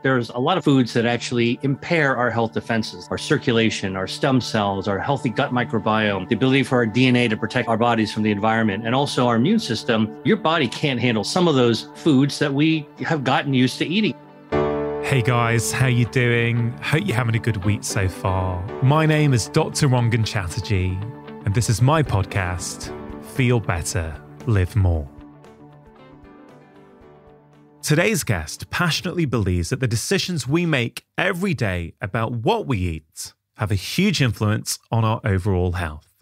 There's a lot of foods that actually impair our health defenses, our circulation, our stem cells, our healthy gut microbiome, the ability for our DNA to protect our bodies from the environment, and also our immune system. Your body can't handle some of those foods that we have gotten used to eating. Hey guys, how you doing? Hope you're having a good week so far. My name is Dr. Rangan Chatterjee, and this is my podcast, Feel Better, Live More. Today's guest passionately believes that the decisions we make every day about what we eat have a huge influence on our overall health.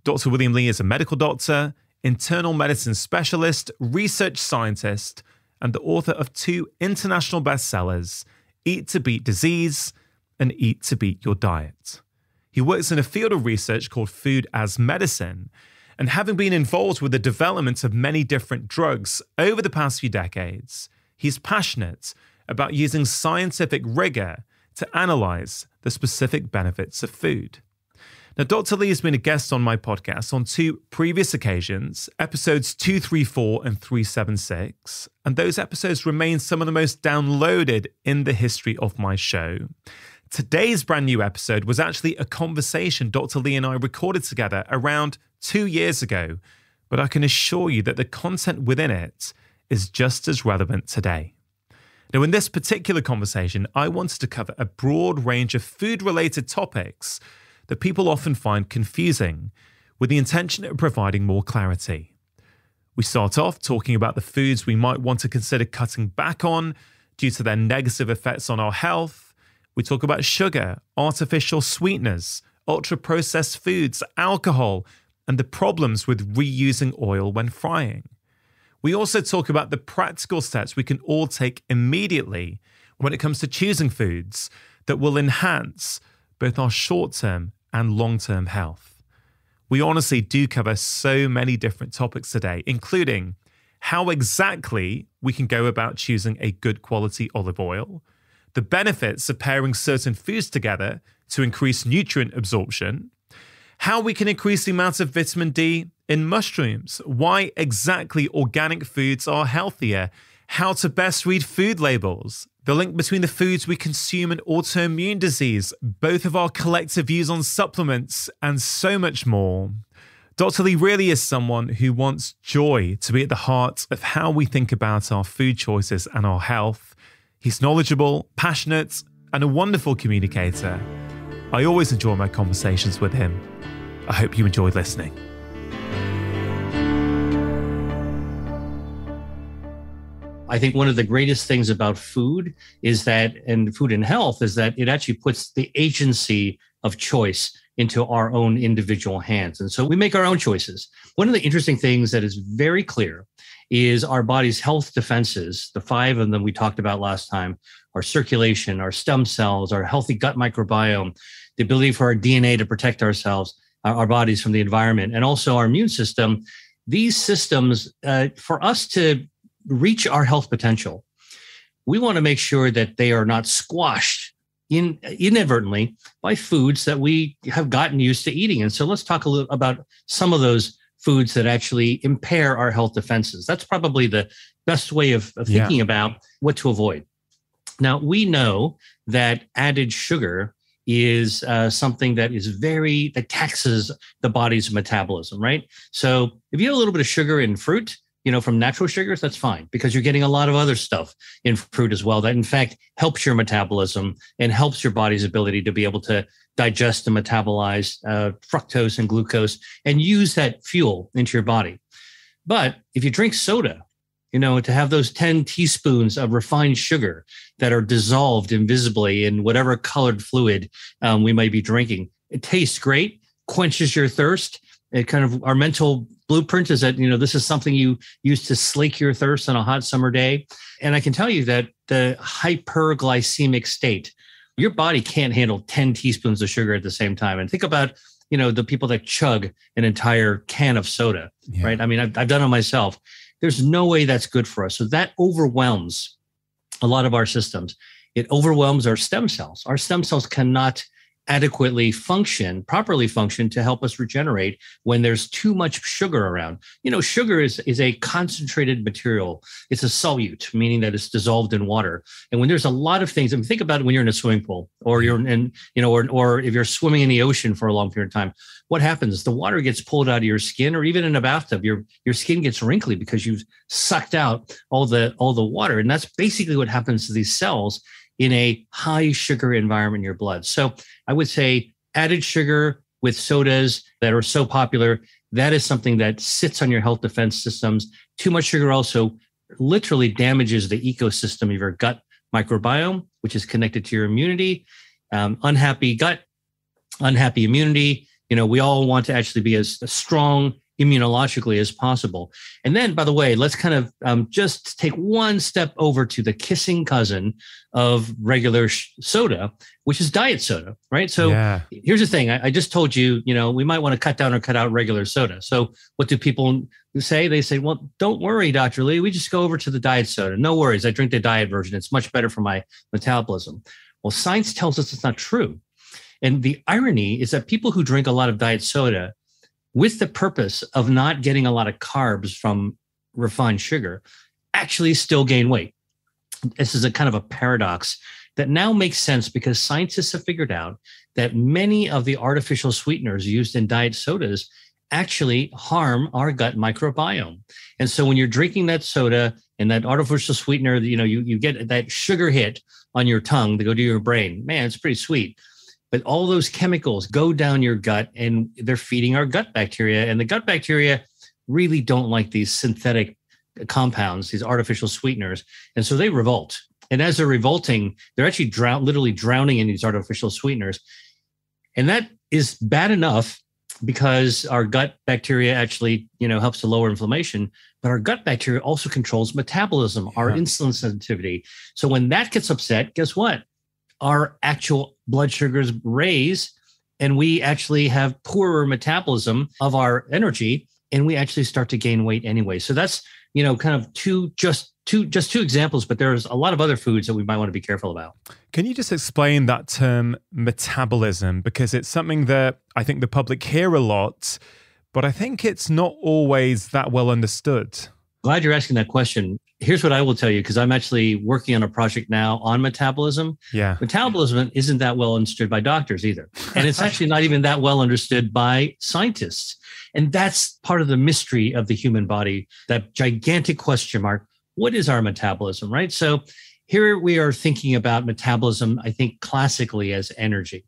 Dr. William Li is a medical doctor, internal medicine specialist, research scientist, and the author of 2 international bestsellers, Eat to Beat Disease and Eat to Beat Your Diet. He works in a field of research called food as medicine, and having been involved with the development of many different drugs over the past few decades, he's passionate about using scientific rigor to analyze the specific benefits of food. Now, Dr. Li has been a guest on my podcast on 2 previous occasions, episodes 234 and 376, and those episodes remain some of the most downloaded in the history of my show. Today's brand new episode was actually a conversation Dr. Li and I recorded together around 2 years ago, but I can assure you that the content within it is just as relevant today. Now, in this particular conversation, I wanted to cover a broad range of food-related topics that people often find confusing, with the intention of providing more clarity. We start off talking about the foods we might want to consider cutting back on due to their negative effects on our health. We talk about sugar, artificial sweeteners, ultra-processed foods, alcohol, and the problems with reusing oil when frying. We also talk about the practical steps we can all take immediately when it comes to choosing foods that will enhance both our short-term and long-term health. We honestly do cover so many different topics today, including how exactly we can go about choosing a good quality olive oil, the benefits of pairing certain foods together to increase nutrient absorption, how we can increase the amount of vitamin D in mushrooms, why exactly organic foods are healthier, how to best read food labels, the link between the foods we consume and autoimmune disease, both of our collective views on supplements, and so much more. Dr. Li really is someone who wants joy to be at the heart of how we think about our food choices and our health. He's knowledgeable, passionate, and a wonderful communicator. I always enjoy my conversations with him. I hope you enjoyed listening. I think one of the greatest things about food is that, and food and health, is that it actually puts the agency of choice into our own individual hands. And so we make our own choices. One of the interesting things that is very clear is our body's health defenses, the 5 of them we talked about last time, our circulation, our stem cells, our healthy gut microbiome, the ability for our DNA to protect ourselves, our bodies from the environment, and also our immune system. These systems, for us to reach our health potential, we want to make sure that they are not squashed inadvertently by foods that we have gotten used to eating. And so let's talk a little about some of those foods that actually impair our health defenses. That's probably the best way of thinking about what to avoid. Now, we know that added sugar is something that that taxes the body's metabolism, right? So if you have a little bit of sugar in fruit, from natural sugars, that's fine, because you're getting a lot of other stuff in fruit as well that in fact helps your metabolism and helps your body's ability to be able to digest and metabolize fructose and glucose and use that fuel into your body. But if you drink soda, to have those 10 teaspoons of refined sugar that are dissolved invisibly in whatever colored fluid we might be drinking, it tastes great, quenches your thirst. It kind of, our mental blueprint is that, this is something you use to slake your thirst on a hot summer day. And I can tell you that the hyperglycemic state, your body can't handle 10 teaspoons of sugar at the same time. And think about, the people that chug an entire can of soda, right? I mean, I've done it myself. There's no way that's good for us. So that overwhelms a lot of our systems. It overwhelms our stem cells. Our stem cells cannot properly function to help us regenerate when there's too much sugar around. Sugar is a concentrated material. It's a solute, meaning that it's dissolved in water. And when there's a lot of things, I mean, think about it when you're in a swimming pool or you're in, or if you're swimming in the ocean for a long period of time, what happens? The water gets pulled out of your skin, or even in a bathtub, your skin gets wrinkly because you've sucked out all the water. And that's basically what happens to these cells in a high sugar environment in your blood. So I would say added sugar with sodas that are so popular, that is something that sits on your health defense systems. Too much sugar also literally damages the ecosystem of your gut microbiome, which is connected to your immunity. Unhappy gut, unhappy immunity. We all want to actually be as strong immunologically as possible. And then, by the way, let's kind of just take one step over to the kissing cousin of regular soda, which is diet soda, right? So Here's the thing. I just told you, we might want to cut down or cut out regular soda. So what do people say? They say, well, don't worry, Dr. Lee, we just go over to the diet soda. No worries. I drink the diet version. It's much better for my metabolism. Well, science tells us it's not true. And the irony is that people who drink a lot of diet soda with the purpose of not getting a lot of carbs from refined sugar actually still gain weight. This is a kind of a paradox that now makes sense because scientists have figured out that many of the artificial sweeteners used in diet sodas actually harm our gut microbiome. And so when you're drinking that soda and that artificial sweetener, you get that sugar hit on your tongue to go to your brain. Man, it's pretty sweet. But all those chemicals go down your gut and they're feeding our gut bacteria. And the gut bacteria really don't like these synthetic compounds, these artificial sweeteners. And so they revolt. And as they're revolting, they're actually literally drowning in these artificial sweeteners. And that is bad enough because our gut bacteria actually, helps to lower inflammation. But our gut bacteria also controls metabolism, our insulin sensitivity. So when that gets upset, guess what? Our actual blood sugars raise and we actually have poorer metabolism of our energy and we actually start to gain weight anyway. So that's, kind of just two examples, but there's a lot of other foods that we might want to be careful about. Can you just explain that term metabolism? Because it's something that I think the public hear a lot, but I think it's not always that well understood. Glad you're asking that question. Here's what I will tell you, because I'm actually working on a project now on metabolism. Yeah. Metabolism isn't that well understood by doctors either. And it's actually not even that well understood by scientists. And that's part of the mystery of the human body, that gigantic question mark. What is our metabolism, right? So here we are thinking about metabolism, I think classically as energy.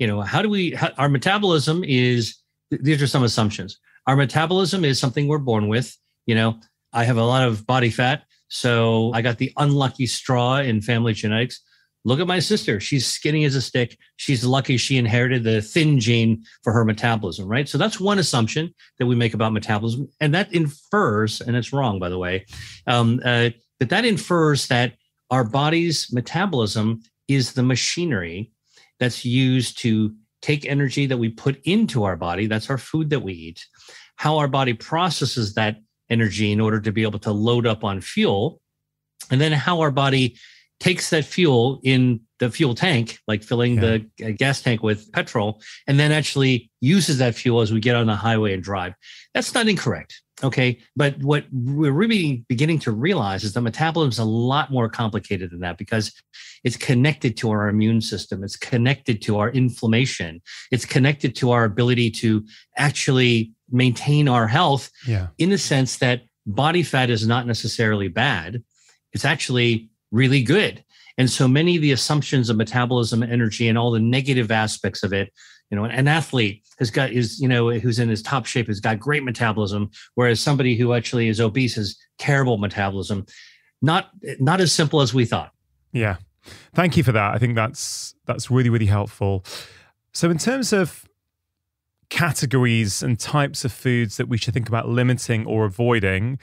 Our metabolism is, these are some assumptions. Our metabolism is something we're born with. I have a lot of body fat, so I got the unlucky straw in family genetics. Look at my sister. She's skinny as a stick. She's lucky she inherited the thin gene for her metabolism, right? So that's one assumption that we make about metabolism. And that infers, and it's wrong, by the way, but that infers that our body's metabolism is the machinery that's used to take energy that we put into our body. That's our food that we eat. How our body processes that energy in order to be able to load up on fuel, and then how our body takes that fuel in the fuel tank, like filling the gas tank with petrol, and then actually uses that fuel as we get on the highway and drive. That's not incorrect, okay? But what we're really beginning to realize is that metabolism is a lot more complicated than that because it's connected to our immune system. It's connected to our inflammation. It's connected to our ability to actually maintain our health in the sense that body fat is not necessarily bad. It's actually really good. And so many of the assumptions of metabolism, energy, and all the negative aspects of it, an athlete who's in his top shape has got great metabolism, whereas somebody who actually is obese has terrible metabolism. Not as simple as we thought. Yeah. Thank you for that. I think that's really, really helpful. So in terms of categories and types of foods that we should think about limiting or avoiding,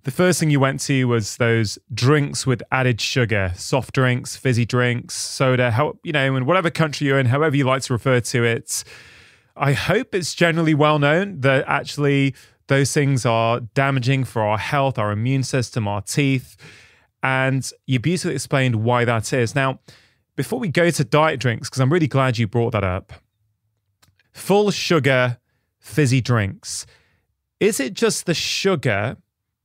the first thing you went to was those drinks with added sugar, soft drinks, fizzy drinks, soda, in whatever country you're in, however you like to refer to it. I hope it's generally well known that actually those things are damaging for our health, our immune system, our teeth. And you beautifully explained why that is. Now, before we go to diet drinks, because I'm really glad you brought that up, full sugar fizzy drinks, is it just the sugar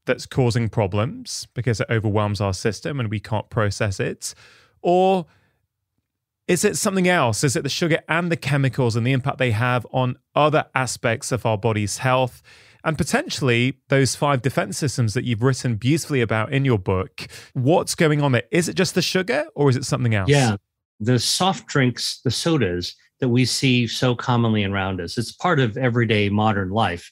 that's causing problems because it overwhelms our system and we can't process it? Or is it something else? Is it the sugar and the chemicals and the impact they have on other aspects of our body's health? And potentially those 5 defense systems that you've written beautifully about in your book, what's going on there? Is it just the sugar or is it something else? Yeah, the soft drinks, the sodas that we see so commonly around us, it's part of everyday modern life,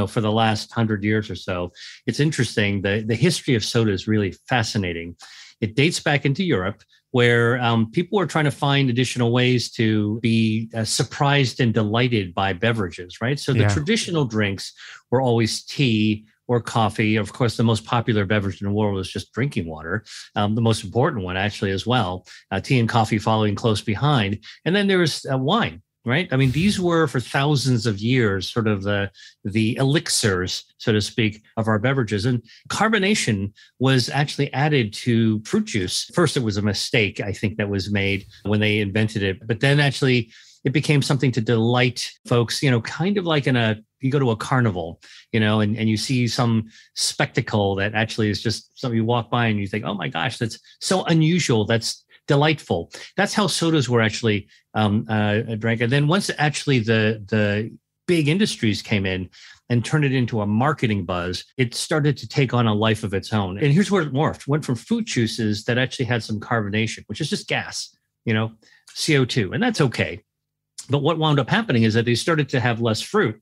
for the last 100 years or so. It's interesting. The history of soda is really fascinating. It dates back into Europe, where people were trying to find additional ways to be surprised and delighted by beverages, right? So the traditional drinks were always tea or coffee. Of course, the most popular beverage in the world is just drinking water. The most important one, actually, as well. Tea and coffee following close behind. And then there was wine, right? I mean, these were for thousands of years sort of the elixirs, so to speak, of our beverages. And carbonation was actually added to fruit juice. First, it was a mistake, I think, that was made when they invented it. But then actually it became something to delight folks, kind of like you go to a carnival, and you see some spectacle that actually is just something you walk by and you think, oh my gosh, that's so unusual. That's delightful. That's how sodas were actually drank. And then once actually the big industries came in and turned it into a marketing buzz, it started to take on a life of its own. And here's where it morphed. Went from fruit juices that actually had some carbonation, which is just gas, CO2, and that's okay. But what wound up happening is that they started to have less fruit,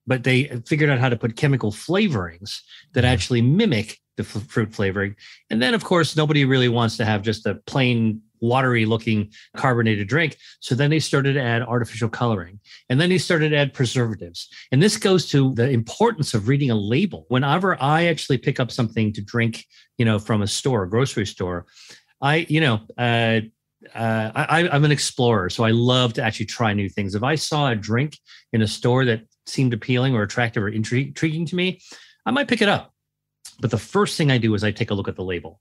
but they figured out how to put chemical flavorings that actually mimic the fruit flavoring. And then, of course, nobody really wants to have just a plain watery looking carbonated drink. So then they started to add artificial coloring, and then they started to add preservatives. And this goes to the importance of reading a label. Whenever I actually pick up something to drink, from a store, a grocery store, I'm an explorer. So I love to actually try new things. If I saw a drink in a store that seemed appealing or attractive or intriguing to me, I might pick it up. But the first thing I do is I take a look at the label.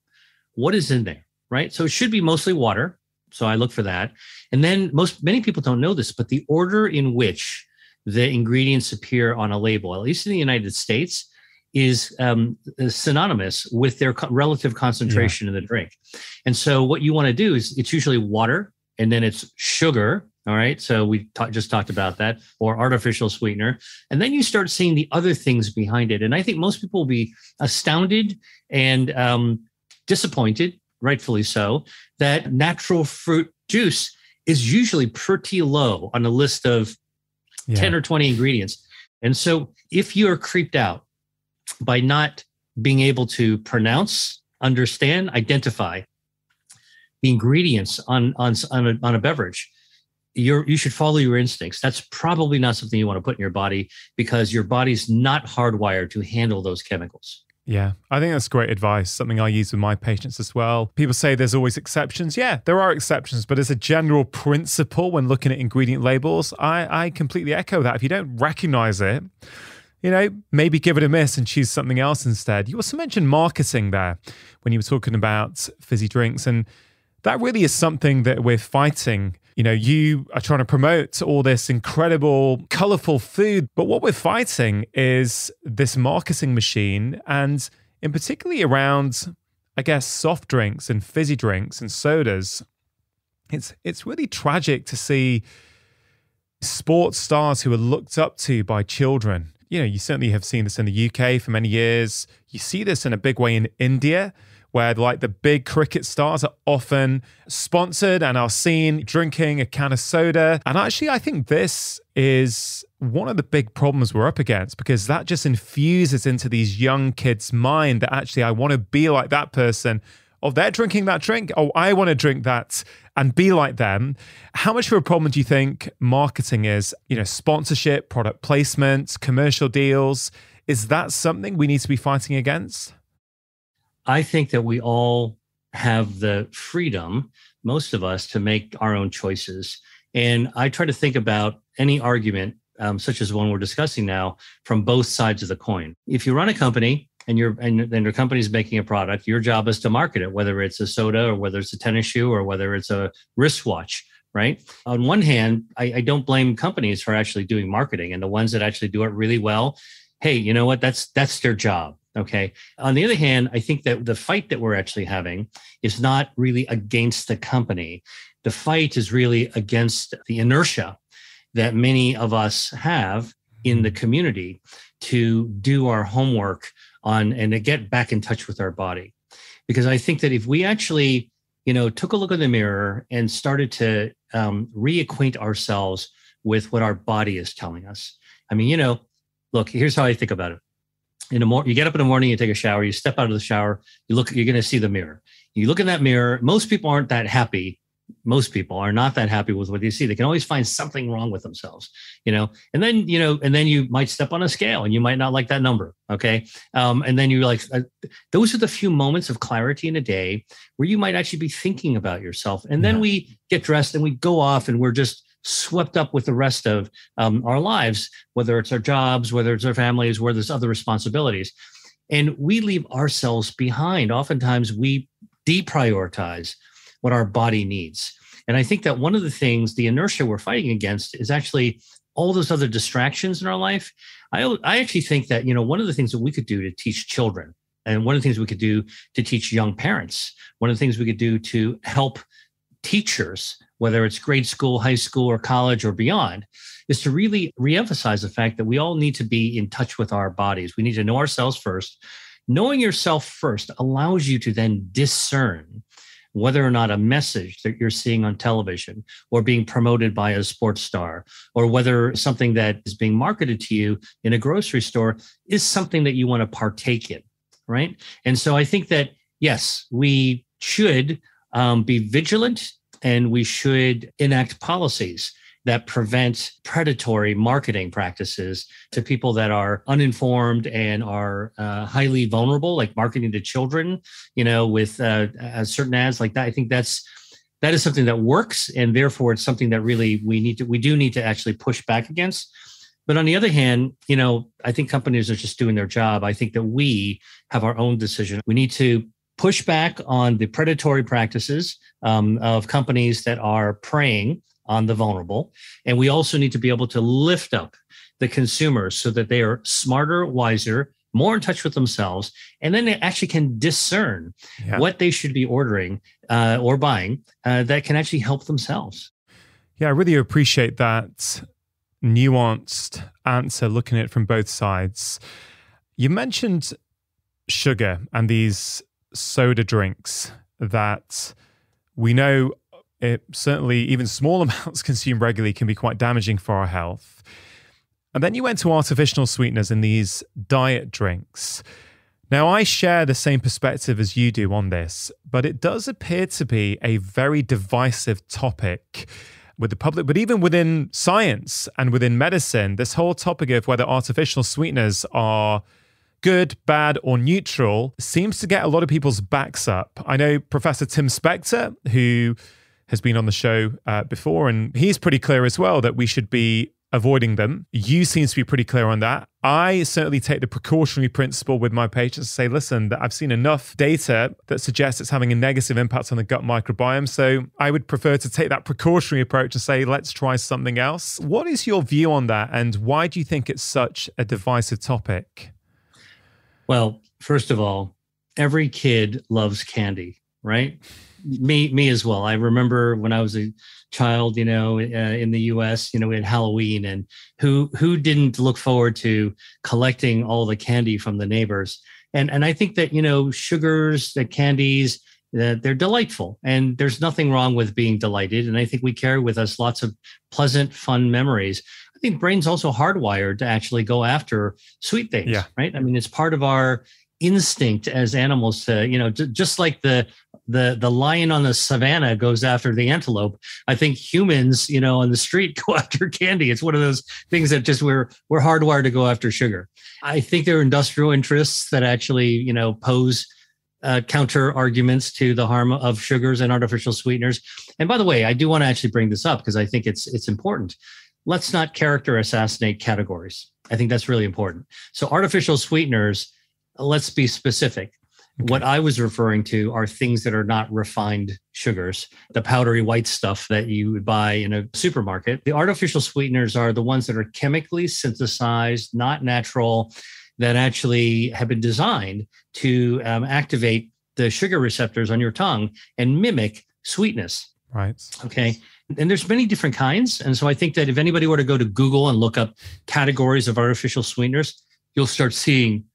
What is in there, right? So it should be mostly water. So I look for that. And then many people don't know this, but the order in which the ingredients appear on a label, at least in the United States, is synonymous with their relative concentration in the drink. And so what you want to do is it's usually water, and then it's sugar. All right. So we just talked about that, or artificial sweetener. And then you start seeing the other things behind it. And I think most people will be astounded and disappointed, rightfully so, that natural fruit juice is usually pretty low on the list of 10 or 20 ingredients. And so if you're creeped out by not being able to pronounce, understand, identify the ingredients on a beverage, you should follow your instincts. That's probably not something you want to put in your body, because your body's not hardwired to handle those chemicals. Yeah, I think that's great advice. Something I use with my patients as well. People say there's always exceptions. Yeah, there are exceptions, but as a general principle, when looking at ingredient labels, I completely echo that. If you don't recognize it, maybe give it a miss and choose something else instead. You also mentioned marketing there when you were talking about fizzy drinks, and that really is something that we're fighting. You are trying to promote all this incredible, colorful food, but what we're fighting is this marketing machine, and in particularly around, I guess, soft drinks and fizzy drinks and sodas. It's really tragic to see sports stars who are looked up to by children. You certainly have seen this in the UK for many years. You see this in a big way in India, where like the big cricket stars are often sponsored and are seen drinking a can of soda. And actually, I think this is one of the big problems we're up against, because that just infuses into these young kids' mind that actually I want to be like that person. Oh, they're drinking that drink. Oh, I want to drink that and be like them. How much of a problem do you think marketing is? Sponsorship, product placement, commercial deals. Is that something we need to be fighting against? I think that we all have the freedom, most of us, to make our own choices. And I try to think about any argument, such as one we're discussing now, from both sides of the coin. If you run a company and your company's making a product, your job is to market it, whether it's a soda or whether it's a tennis shoe or whether it's a wristwatch, right? On one hand, I don't blame companies for actually doing marketing, and the ones that actually do it really well, hey, you know what? That's their job. Okay. On the other hand, I think that the fight that we're actually having is not really against the company. The fight is really against the inertia that many of us have in the community to do our homework on and to get back in touch with our body. Because I think that if we actually, took a look in the mirror and started to reacquaint ourselves with what our body is telling us. I mean, look, here's how I think about it. You get up in the morning, you take a shower, you step out of the shower, you're going to see the mirror. You look in that mirror. Most people aren't that happy. Most people are not that happy with what they see. They can always find something wrong with themselves, and then you might step on a scale and you might not like that number. Okay. And then you're like, those are the few moments of clarity in a day where you might actually be thinking about yourself. And then we get dressed and we go off and we're just swept up with the rest of our lives, whether it's our jobs, whether it's our families, whether there's other responsibilities. And we leave ourselves behind. Oftentimes we deprioritize what our body needs. And I think that one of the things, the inertia we're fighting against is actually all those other distractions in our life. I actually think that, one of the things that we could do to teach children, and one of the things we could do to teach young parents, one of the things we could do to help teachers, whether it's grade school, high school, or college or beyond, is to really reemphasize the fact that we all need to be in touch with our bodies. We need to know ourselves first. Knowing yourself first allows you to then discern whether or not a message that you're seeing on television or being promoted by a sports star, or whether something that is being marketed to you in a grocery store is something that you want to partake in, right? And so I think that, yes, we should be vigilant, and we should enact policies that prevent predatory marketing practices to people that are uninformed and are highly vulnerable, like marketing to children, with certain ads like that. I think that is something that works, and therefore it's something that really we do need to actually push back against. But on the other hand, I think companies are just doing their job. I think that we have our own decision. We need to push back on the predatory practices of companies that are preying on the vulnerable. And we also need to be able to lift up the consumers so that they are smarter, wiser, more in touch with themselves, and then they actually can discern what they should be ordering or buying that can actually help themselves. Yeah, I really appreciate that nuanced answer, looking at it from both sides. You mentioned sugar and these soda drinks that we know certainly even small amounts consumed regularly can be quite damaging for our health. And then you went to artificial sweeteners in these diet drinks. Now, I share the same perspective as you do on this, but it does appear to be a very divisive topic with the public, but even within science and within medicine, this whole topic of whether artificial sweeteners are good, bad, or neutral seems to get a lot of people's backs up. I know Professor Tim Spector, who has been on the show before, and he's pretty clear as well that we should be avoiding them. You seem to be pretty clear on that. I certainly take the precautionary principle with my patients to say, listen, that I've seen enough data that suggests it's having a negative impact on the gut microbiome. So I would prefer to take that precautionary approach and say, let's try something else. What is your view on that? And why do you think it's such a divisive topic? Well, first of all, every kid loves candy, right? Me as well. I remember when I was a child, in the US, we had Halloween, and who didn't look forward to collecting all the candy from the neighbors? And I think that, sugars, the candies, they're delightful, and there's nothing wrong with being delighted. And I think we carry with us lots of pleasant, fun memories. I think brain's also hardwired to actually go after sweet things, right? I mean, it's part of our instinct as animals to, just like the lion on the savannah goes after the antelope. I think humans, on the street go after candy. It's one of those things that just we're hardwired to go after sugar. I think there are industrial interests that actually, pose counter arguments to the harm of sugars and artificial sweeteners. And by the way, I do want to actually bring this up because I think it's important. Let's not character assassinate categories. I think that's really important. So artificial sweeteners let's be specific. Okay. What I was referring to are things that are not refined sugars, the powdery white stuff that you would buy in a supermarket. The artificial sweeteners are the ones that are chemically synthesized, not natural, that actually have been designed to activate the sugar receptors on your tongue and mimic sweetness. Right. Okay. And there's many different kinds. And so I think that if anybody were to go to Google and look up categories of artificial sweeteners, you'll start seeing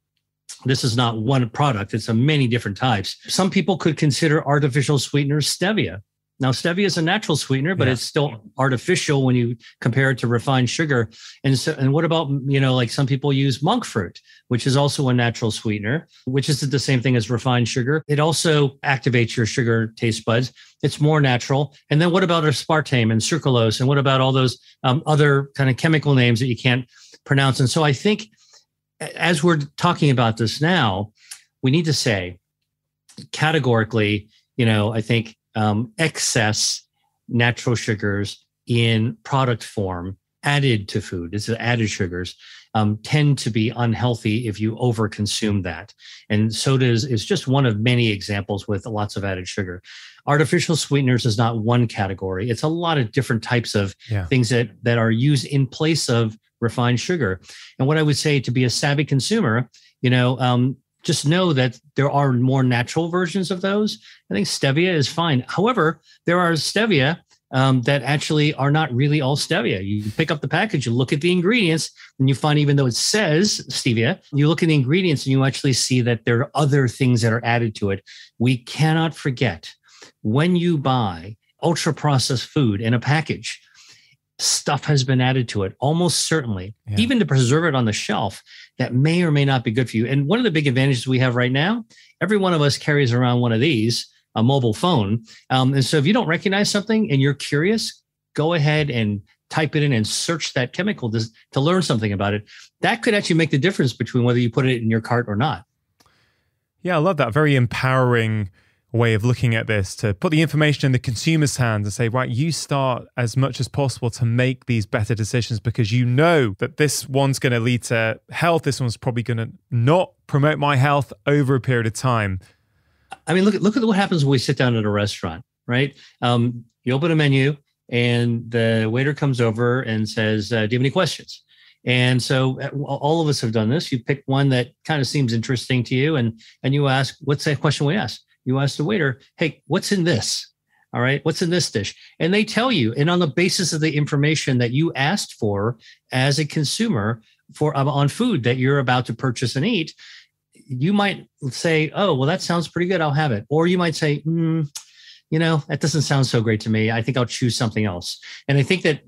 this is not one product. It's a many different types. Some people could consider artificial sweeteners stevia. Now, stevia is a natural sweetener, but it's still artificial when you compare it to refined sugar. And what about, like some people use monk fruit, which is also a natural sweetener, which is the same thing as refined sugar. It also activates your sugar taste buds. It's more natural. And then what about aspartame and sucralose? And what about all those other kind of chemical names that you can't pronounce? And so I think as we're talking about this now, we need to say categorically, I think excess natural sugars in product form added to food, it's added sugars, tend to be unhealthy if you overconsume that. And soda is just one of many examples with lots of added sugar. Artificial sweeteners is not one category. It's a lot of different types of things that are used in place of refined sugar. And what I would say to be a savvy consumer, just know that there are more natural versions of those. I think stevia is fine. However, there are stevia that actually are not really all stevia. You pick up the package, you look at the ingredients, and you find even though it says stevia, you look at the ingredients and you actually see that there are other things that are added to it. We cannot forget when you buy ultra processed food in a package, stuff has been added to it, almost certainly, even to preserve it on the shelf, that may or may not be good for you. And one of the big advantages we have right now, every one of us carries around one of these, a mobile phone. And so if you don't recognize something and you're curious, go ahead and type it in and search that chemical to learn something about it. That could actually make the difference between whether you put it in your cart or not. Yeah, I love that. Very empowering way of looking at this, to put the information in the consumer's hands and say, right, you start as much as possible to make these better decisions because you know that this one's going to lead to health. This one's probably going to not promote my health over a period of time. I mean, look at what happens when we sit down at a restaurant, right? You open a menu and the waiter comes over and says, do you have any questions? And so all of us have done this. You pick one that kind of seems interesting to you and you ask, what's that question we ask? You ask the waiter, hey, what's in this? All right, what's in this dish? And they tell you, and on the basis of the information that you asked for as a consumer on food that you're about to purchase and eat, you might say, oh, well, that sounds pretty good. I'll have it. Or you might say, that doesn't sound so great to me. I think I'll choose something else. And I think that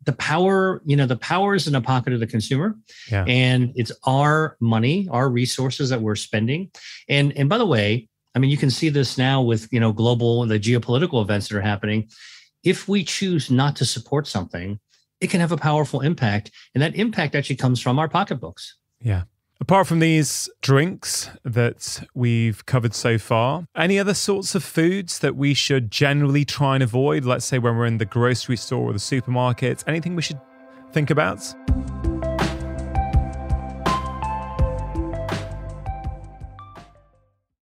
the power is in the pocket of the consumer, and it's our money, our resources that we're spending. And by the way, I mean, you can see this now with, the geopolitical events that are happening. If we choose not to support something, it can have a powerful impact. And that impact actually comes from our pocketbooks. Yeah. Apart from these drinks that we've covered so far, any other sorts of foods that we should generally try and avoid? Let's say when we're in the grocery store or the supermarket, anything we should think about?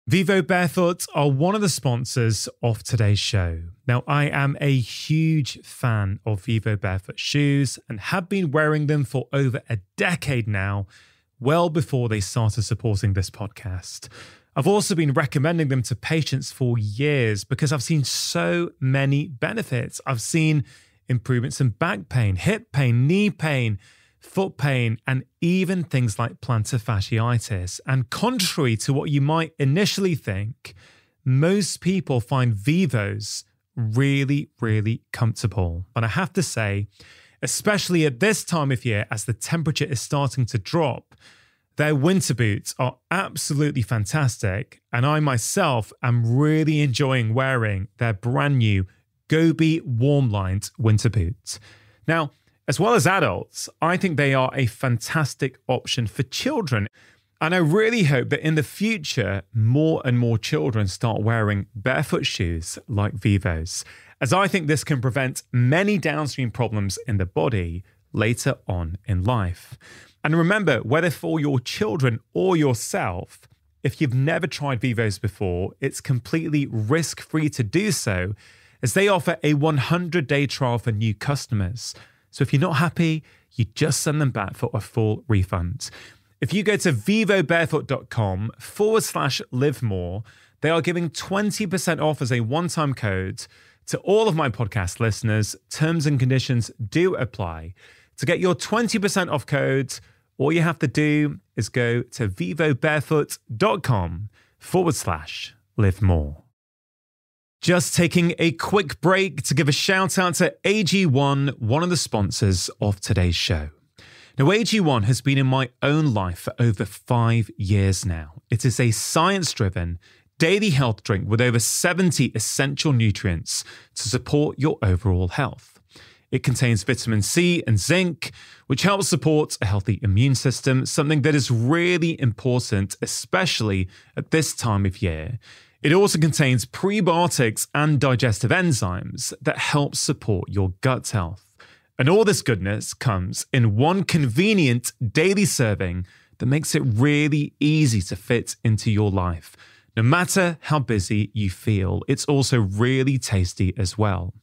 Vivo Barefoot are one of the sponsors of today's show. Now, I am a huge fan of Vivo Barefoot shoes and have been wearing them for over a decade now, well before they started supporting this podcast. I've also been recommending them to patients for years because I've seen so many benefits. I've seen improvements in back pain, hip pain, knee pain, foot pain, and even things like plantar fasciitis. And contrary to what you might initially think, most people find Vivos really, really comfortable. But I have to say, especially at this time of year, as the temperature is starting to drop, their winter boots are absolutely fantastic. And I myself am really enjoying wearing their brand new Gobi warm-lined winter boots. Now, as well as adults, I think they are a fantastic option for children. And I really hope that in the future, more and more children start wearing barefoot shoes like Vivos, as I think this can prevent many downstream problems in the body later on in life. And remember, whether for your children or yourself, if you've never tried Vivos before, it's completely risk-free to do so, as they offer a 100-day trial for new customers. So if you're not happy, you just send them back for a full refund. If you go to vivobarefoot.com/livemore, they are giving 20% off as a one-time code to all of my podcast listeners. Terms and conditions do apply. To get your 20% off code, all you have to do is go to vivobarefoot.com/livemore. Just taking a quick break to give a shout out to AG1, one of the sponsors of today's show. Now, AG1 has been in my own life for over 5 years now. It is a science-driven daily health drink with over 70 essential nutrients to support your overall health. It contains vitamin C and zinc, which helps support a healthy immune system, something that is really important, especially at this time of year. It also contains prebiotics and digestive enzymes that help support your gut health. And all this goodness comes in one convenient daily serving that makes it really easy to fit into your life. No matter how busy you feel, it's also really tasty as well.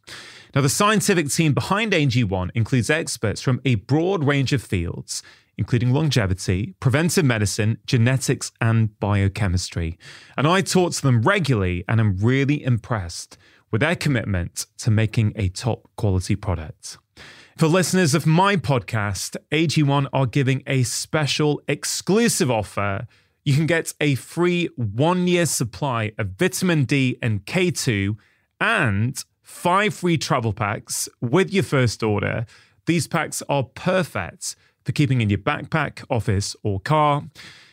Now, the scientific team behind AG1 includes experts from a broad range of fields, including longevity, preventive medicine, genetics, and biochemistry. And I talk to them regularly, and I'm really impressed with their commitment to making a top quality product. For listeners of my podcast, AG1 are giving a special exclusive offer. You can get a free 1-year supply of vitamin D and K2 and 5 free travel packs with your first order. These packs are perfect for keeping in your backpack, office, or car.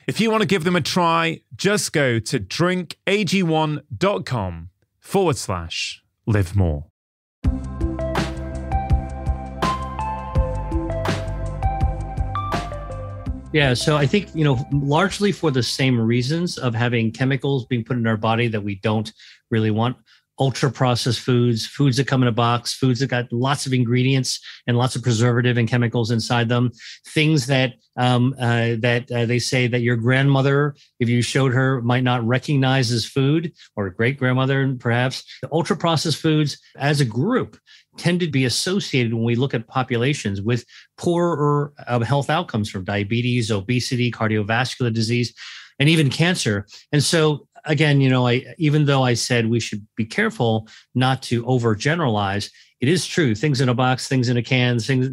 If you want to give them a try, just go to drinkag1.com/livemore. Yeah, so I think, largely for the same reasons of having chemicals being put in our body that we don't really want. Ultra processed foods that come in a box, foods that got lots of ingredients and lots of preservative and chemicals inside them, things that they say that your grandmother, if you showed her, might not recognize as food, or great grandmother, perhaps. The ultra processed foods as a group tend to be associated, when we look at populations, with poorer health outcomes from diabetes, obesity, cardiovascular disease, and even cancer. And so, again, even though I said we should be careful not to overgeneralize, it is true. Things in a box, things in a can, things,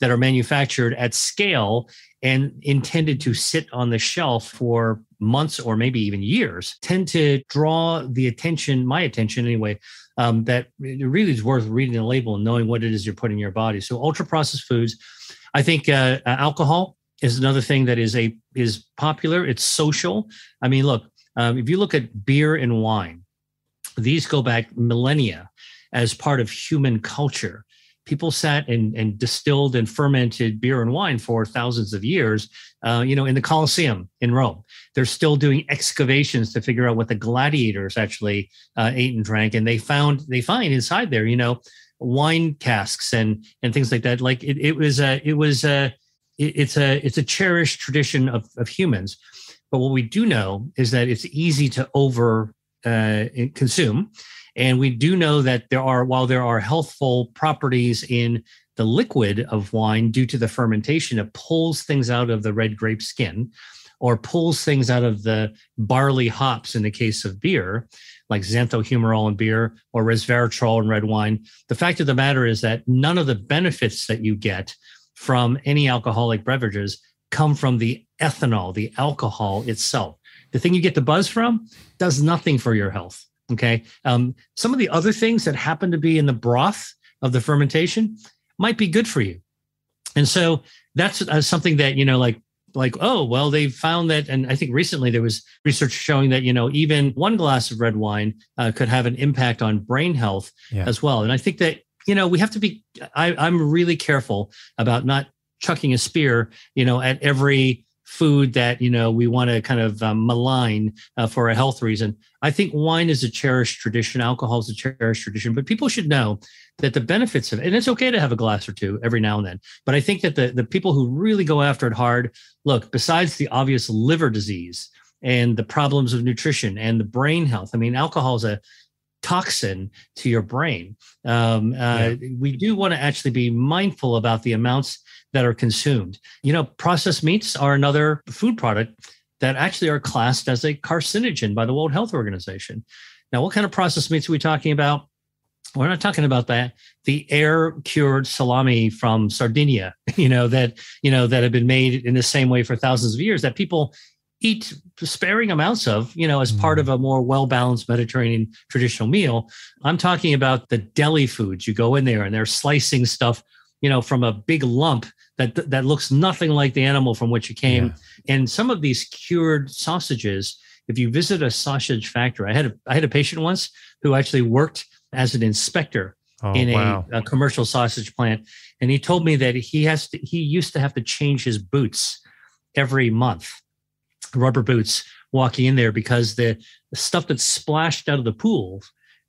that are manufactured at scale and intended to sit on the shelf for months or maybe even years tend to draw my attention anyway, that it really is worth reading the label and knowing what it is you're putting in your body. So ultra processed foods. I think alcohol is another thing that is popular. It's social. I mean, look, if you look at beer and wine, these go back millennia as part of human culture. People sat and distilled and fermented beer and wine for thousands of years, in the Colosseum in Rome. They're still doing excavations to figure out what the gladiators actually ate and drank. And they find inside there, wine casks and things like that. Like it's a cherished tradition of humans. But what we do know is that it's easy to over consume. And we do know that while there are healthful properties in the liquid of wine due to the fermentation, it pulls things out of the red grape skin, or pulls things out of the barley hops in the case of beer, like xanthohumarol in beer or resveratrol in red wine. The fact of the matter is that none of the benefits that you get from any alcoholic beverages come from the ethanol, the alcohol itself. The thing you get the buzz from does nothing for your health. Okay. Some of the other things that happen to be in the broth of the fermentation might be good for you. And so that's something that, oh, well, they found that. And I think recently there was research showing that, even one glass of red wine could have an impact on brain health as well. And I think that, we have to be, I'm really careful about not chucking a spear, at every food that, we want to kind of malign for a health reason. I think wine is a cherished tradition. Alcohol is a cherished tradition, but people should know that the benefits of it, and it's okay to have a glass or two every now and then. But I think that the people who really go after it hard, look, besides the obvious liver disease and the problems of nutrition and the brain health, I mean, alcohol is a toxin to your brain. We do want to actually be mindful about the amounts that are consumed. Processed meats are another food product that actually are classed as a carcinogen by the World Health Organization. Now, what kind of processed meats are we talking about? We're not talking about the air-cured salami from Sardinia, that have been made in the same way for thousands of years that people eat sparing amounts of, as part of a more well-balanced Mediterranean traditional meal. I'm talking about the deli foods. You go in there and they're slicing stuff, from a big lump that looks nothing like the animal from which it came. Yeah. And some of these cured sausages, if you visit a sausage factory, I had a patient once who actually worked as an inspector in a commercial sausage plant. And he told me that he used to have to change his boots every month, rubber boots, walking in there, because the stuff that splashed out of the pool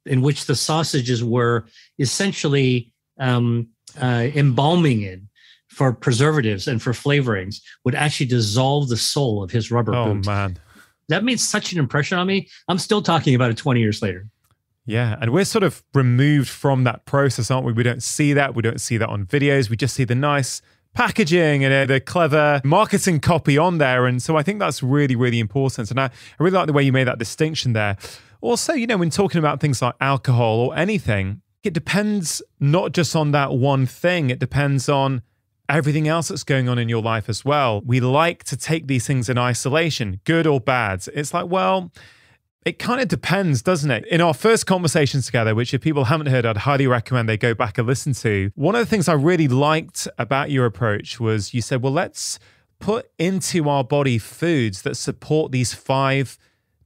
in which the sausages were essentially embalming in for preservatives and for flavorings would actually dissolve the sole of his rubber boot. Oh, man. That made such an impression on me. I'm still talking about it 20 years later. Yeah, and we're sort of removed from that process, aren't we? We don't see that. We don't see that on videos. We just see the nice packaging and the clever marketing copy on there. And so I think that's really, really important. And I really like the way you made that distinction there. Also, when talking about things like alcohol or anything, it depends not just on that one thing. It depends on everything else that's going on in your life as well. We like to take these things in isolation, good or bad. It's like, well, it kind of depends, doesn't it? In our first conversations together, which if people haven't heard, I'd highly recommend they go back and listen to. One of the things I really liked about your approach was you said, well, let's put into our body foods that support these 5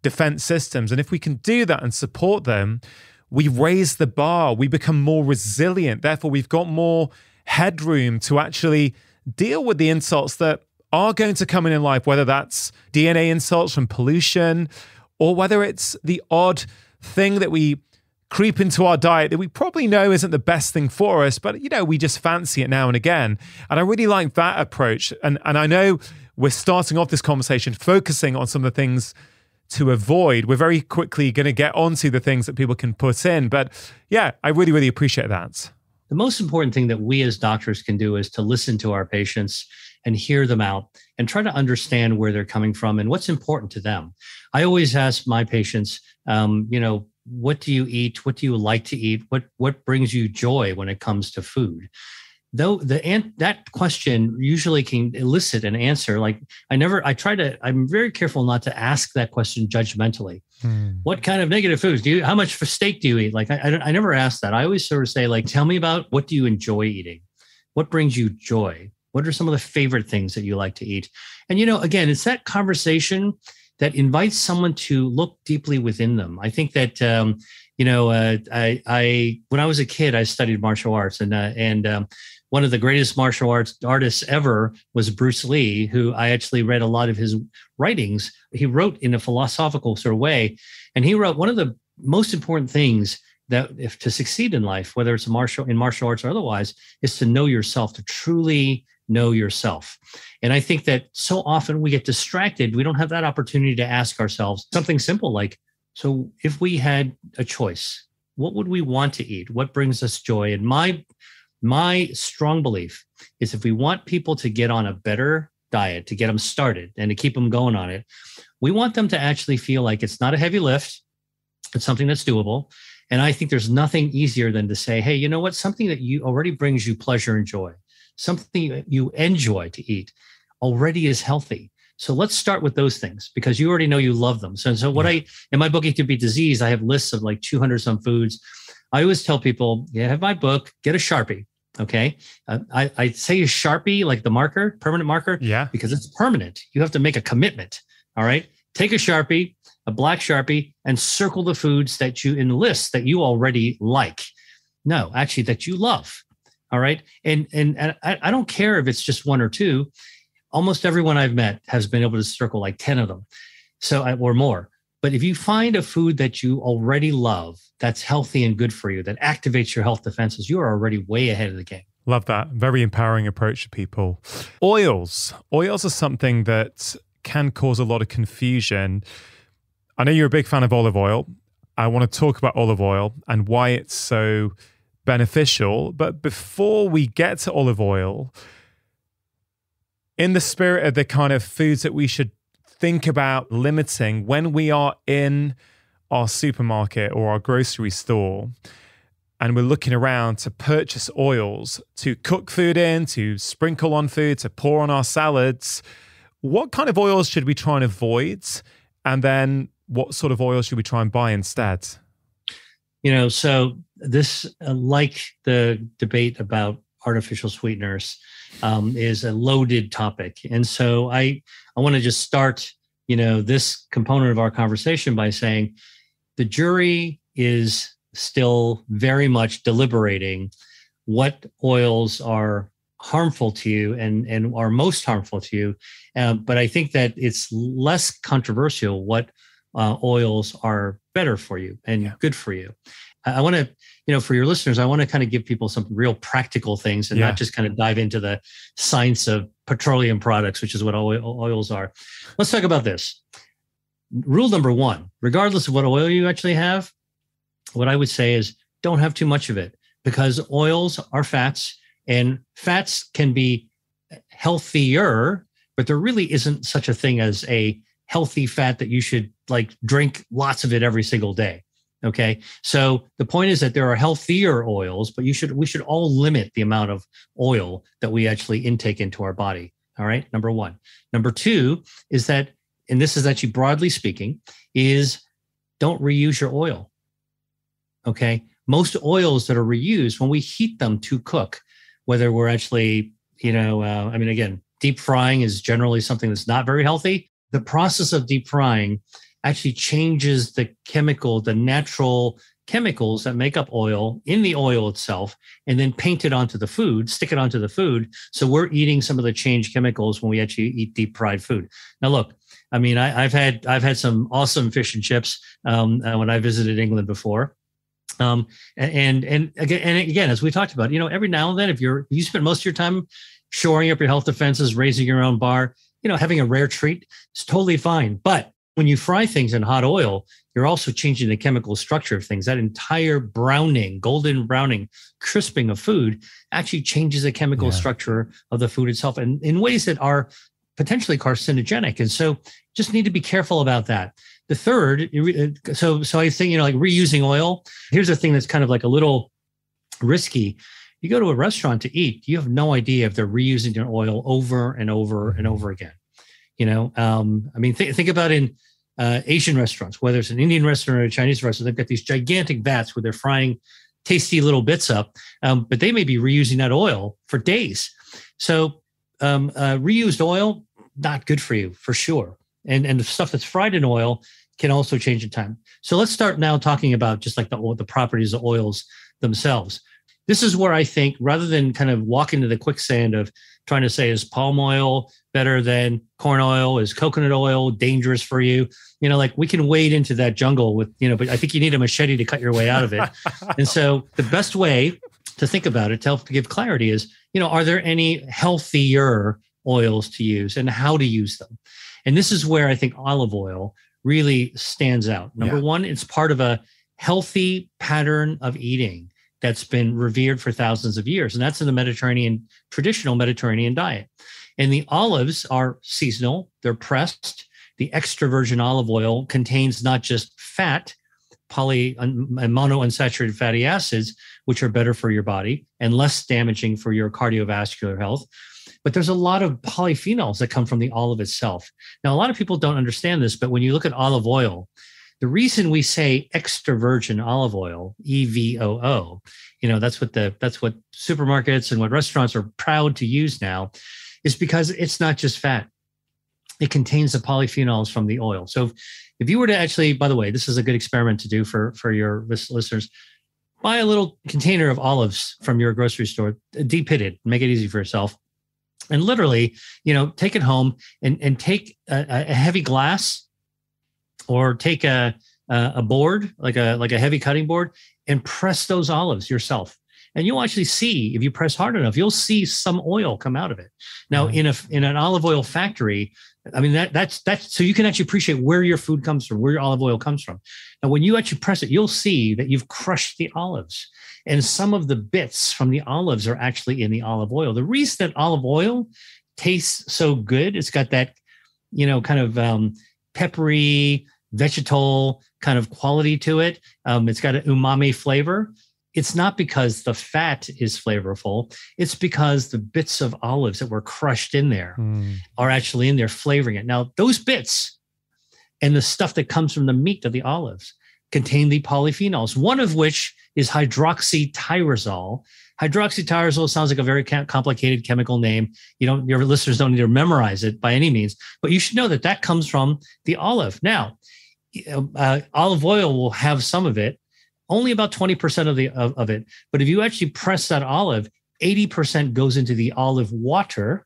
defense systems. And if we can do that and support them, we raise the bar, we become more resilient. Therefore, we've got more headroom to actually deal with the insults that are going to come in life, whether that's DNA insults from pollution, or whether it's the odd thing that we creep into our diet that we probably know isn't the best thing for us, but we just fancy it now and again. And I really like that approach. And I know we're starting off this conversation focusing on some of the things to avoid. We're very quickly going to get onto the things that people can put in. But yeah, I really, really appreciate that. The most important thing that we as doctors can do is to listen to our patients and hear them out and try to understand where they're coming from and what's important to them. I always ask my patients, what do you eat? What do you like to eat? What brings you joy when it comes to food? Though that question usually can elicit an answer. Like I'm very careful not to ask that question judgmentally. What kind of negative foods how much for steak do you eat? Like I never ask that. I always sort of say, like, tell me about what do you enjoy eating? What brings you joy? What are some of the favorite things that you like to eat? And, again, it's that conversation that invites someone to look deeply within them. I think that, when I was a kid, I studied martial arts, and one of the greatest martial arts artists ever was Bruce Lee, who I actually read a lot of his writings. He wrote in a philosophical sort of way, and he wrote one of the most important things that if to succeed in life, whether it's in martial arts or otherwise, is to know yourself, to truly know yourself. And I think that so often we get distracted. We don't have that opportunity to ask ourselves something simple like, so if we had a choice, what would we want to eat? What brings us joy? And my strong belief is if we want people to get on a better diet, to get them started and to keep them going on it, we want them to actually feel like it's not a heavy lift. It's something that's doable. And I think there's nothing easier than to say, hey, you know what? Something that you already brings you pleasure and joy, something you enjoy to eat already is healthy. So let's start with those things because you already know you love them. So in my book, It Could Be Disease, I have lists of like 200 some foods. I always tell people, have my book, get a Sharpie. Okay. I say a Sharpie, like the marker, permanent marker, because it's permanent. You have to make a commitment. All right. Take a Sharpie, a black Sharpie, and circle the foods that you enlist that you already like. No, actually that you love. All right. And I don't care if it's just one or two. almost everyone I've met has been able to circle like 10 of them, or more. But if you find a food that you already love, that's healthy and good for you, that activates your health defenses, you are already way ahead of the game. Love that. Very empowering approach to people. Oils. Oils are something that can cause a lot of confusion. I know you're a big fan of olive oil. I want to talk about olive oil and why it's so beneficial. But before we get to olive oil, in the spirit of the kind of foods that we should think about limiting when we are in our supermarket or our grocery store and we're looking around to purchase oils to cook food in, to sprinkle on food, to pour on our salads, what kind of oils should we try and avoid? And then what sort of oils should we try and buy instead? So this, like the debate about artificial sweeteners, is a loaded topic. And so I want to just start, this component of our conversation by saying the jury is still very much deliberating what oils are harmful to you and are most harmful to you. But I think that it's less controversial what oils are better for you and good for you. I want to, for your listeners, I want to kind of give people some real practical things and not just kind of dive into the science of petroleum products, which is what oils are. Let's talk about this. Rule number one, regardless of what oil you actually have, what I would say is don't have too much of it, because oils are fats and fats can be healthier, but there really isn't such a thing as a healthy fat that you should drink lots of it every single day. Okay. So the point is that there are healthier oils, but we should all limit the amount of oil that we actually intake into our body. All right. Number one. Number two is that, and this is actually broadly speaking, is don't reuse your oil. Okay. Most oils that are reused, when we heat them to cook, whether we're actually, again, deep frying is generally something that's not very healthy. The process of deep frying actually changes the natural chemicals that make up oil in the oil itself, and then paint it onto the food, stick it onto the food. So we're eating some of the changed chemicals when we actually eat deep fried food. Now, look, I've had some awesome fish and chips when I visited England before. And again, as we talked about, every now and then, if you spend most of your time shoring up your health defenses, raising your own bar, having a rare treat is totally fine. But when you fry things in hot oil, you're also changing the chemical structure of things. That entire browning, golden browning, crisping of food actually changes the chemical structure of the food itself, and in ways that are potentially carcinogenic. And so just need to be careful about that. The third, so I think, reusing oil, here's a thing that's kind of like a little risky. You go to a restaurant to eat, you have no idea if they're reusing their oil over and over and over again. Think about in Asian restaurants, whether it's an Indian restaurant or a Chinese restaurant, they've got these gigantic vats where they're frying tasty little bits up, but they may be reusing that oil for days. So reused oil, not good for you, for sure. And the stuff that's fried in oil can also change in time. So let's start now talking about just the properties of oils themselves. This is where I think, rather than kind of walk into the quicksand of trying to say, is palm oil better than corn oil? Is coconut oil dangerous for you? We can wade into that jungle with, but I think you need a machete to cut your way out of it. And so the best way to think about it, to help to give clarity, is, are there any healthier oils to use and how to use them? And this is where I think olive oil really stands out. Number one, it's part of a healthy pattern of eating that's been revered for thousands of years. And that's in the traditional Mediterranean diet. And the olives are seasonal, they're pressed. The extra virgin olive oil contains not just fat, and monounsaturated fatty acids, which are better for your body and less damaging for your cardiovascular health. But there's a lot of polyphenols that come from the olive itself. Now, a lot of people don't understand this, but when you look at olive oil, the reason we say extra virgin olive oil, EVOO, that's what supermarkets and what restaurants are proud to use now, is because it's not just fat. It contains the polyphenols from the oil. So if you were to actually, by the way, this is a good experiment to do for your listeners, buy a little container of olives from your grocery store, deep pitted, make it easy for yourself. And literally, take it home and take a heavy glass, or take a board, like a heavy cutting board, and press those olives yourself. And you'll actually see, if you press hard enough, you'll see some oil come out of it. Now, in an olive oil factory, I mean, that's so you can actually appreciate where your food comes from, where your olive oil comes from. And when you actually press it, you'll see that you've crushed the olives. And some of the bits from the olives are actually in the olive oil. The reason that olive oil tastes so good, it's got that, kind of peppery, vegetal kind of quality to it. It's got an umami flavor. It's not because the fat is flavorful. It's because the bits of olives that were crushed in there are actually in there flavoring it. Now, those bits and the stuff that comes from the meat of the olives contain the polyphenols, one of which is hydroxytyrosol. Hydroxytyrosol sounds like a very complicated chemical name. Your listeners don't need to memorize it by any means, but you should know that comes from the olive. Now, olive oil will have some of it, only about 20% of it. But if you actually press that olive, 80% goes into the olive water,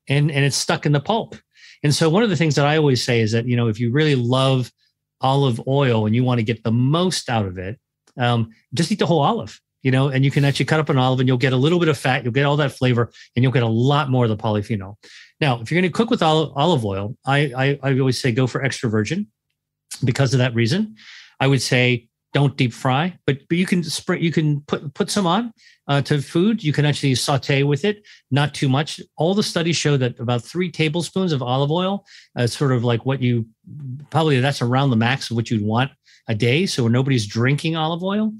and it's stuck in the pulp. And so one of the things that I always say is that, if you really love olive oil and you want to get the most out of it, just eat the whole olive, and you can actually cut up an olive and you'll get a little bit of fat, you'll get all that flavor, and you'll get a lot more of the polyphenol. Now, if you're going to cook with olive oil, I always say go for extra virgin because of that reason. I would say don't deep fry, but you can put some on to food. You can actually saute with it, not too much. All the studies show that about 3 tablespoons of olive oil is sort of like that's around the max of what you'd want a day. So nobody's drinking olive oil.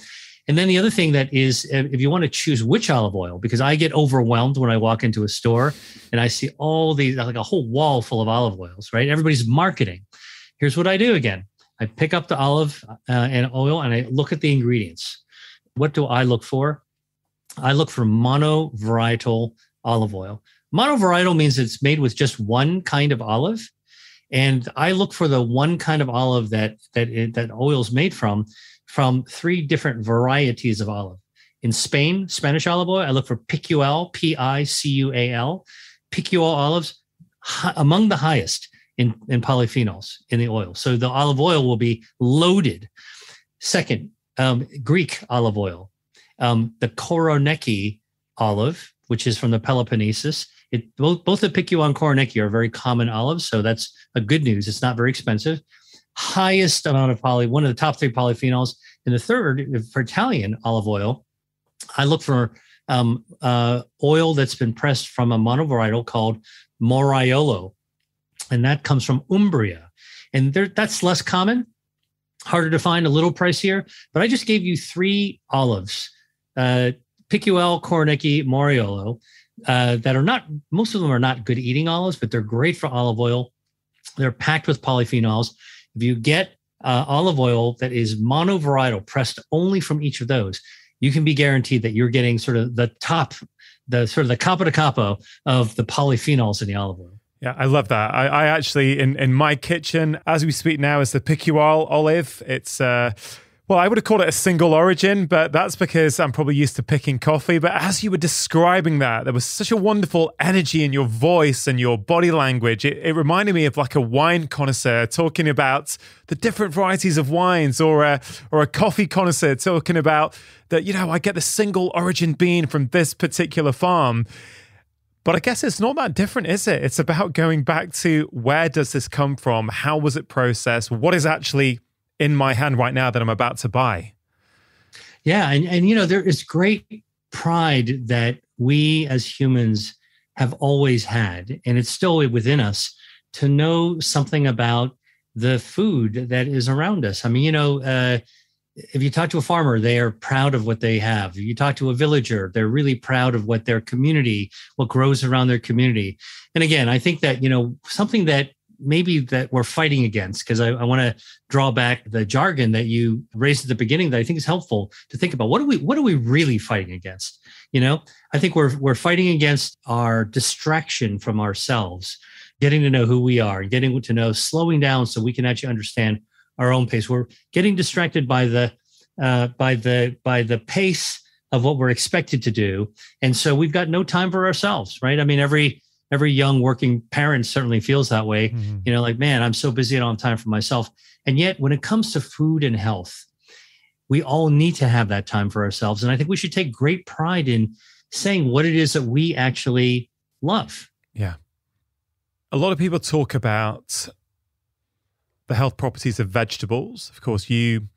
And then the other thing that is, if you want to choose which olive oil, because I get overwhelmed when I walk into a store and I see all these, like a whole wall full of olive oils, right? Everybody's marketing. Here's what I do again. I pick up the olive and oil and I look at the ingredients. What do I look for? I look for monovarietal olive oil. Monovarietal means it's made with just one kind of olive. And I look for the one kind of olive that oil is made from 3 different varieties of olive. In Spain, Spanish olive oil, I look for Picual, Picual. Picual olives, among the highest in polyphenols in the oil. So the olive oil will be loaded. Second, Greek olive oil, the Koroneiki olive, which is from the Peloponnesus. Both the Picual and Koroneiki are very common olives, so that's a good news. It's not very expensive. Highest amount of one of the top 3 polyphenols. And the third, for Italian olive oil, I look for oil that's been pressed from a monovarietal called Moriolo. And that comes from Umbria. And that's less common, harder to find, a little pricier. But I just gave you 3 olives, Picual, Koroneiki, Moriolo, that are not, most of them are not good eating olives, but they're great for olive oil. They're packed with polyphenols. If you get olive oil that is monovarietal, pressed only from each of those, you can be guaranteed that you're getting sort of the capo de capo of the polyphenols in the olive oil. Yeah, I love that. I actually, in my kitchen, as we speak now, is the Picual olive. It's, I would have called it a single origin, but that's because I'm probably used to picking coffee. But as you were describing that, there was such a wonderful energy in your voice and your body language. It reminded me of like a wine connoisseur talking about the different varieties of wines, or a coffee connoisseur talking about that, I get the single origin bean from this particular farm. But I guess it's not that different, is it? It's about going back to, where does this come from? How was it processed? What is actually in my hand right now that I'm about to buy? Yeah. And there is great pride that we as humans have always had, and it's still within us, to know something about the food that is around us. I mean, if you talk to a farmer, they are proud of what they have. If you talk to a villager, they're really proud of what grows around their community. And again, I think that, something that maybe that we're fighting against, because I want to draw back the jargon that you raised at the beginning that I think is helpful to think about. What are we really fighting against? I think we're fighting against our distraction from ourselves, getting to know who we are, getting to know, slowing down so we can actually understand our own pace. We're getting distracted by the pace of what we're expected to do, and so we've got no time for ourselves, right? I mean, every every young working parent certainly feels that way. Mm-hmm. Like, man, I'm so busy, I don't have time for myself. And yet when it comes to food and health, we all need to have that time for ourselves. And I think we should take great pride in saying what it is that we actually love. Yeah. A lot of people talk about the health properties of vegetables. Of course, you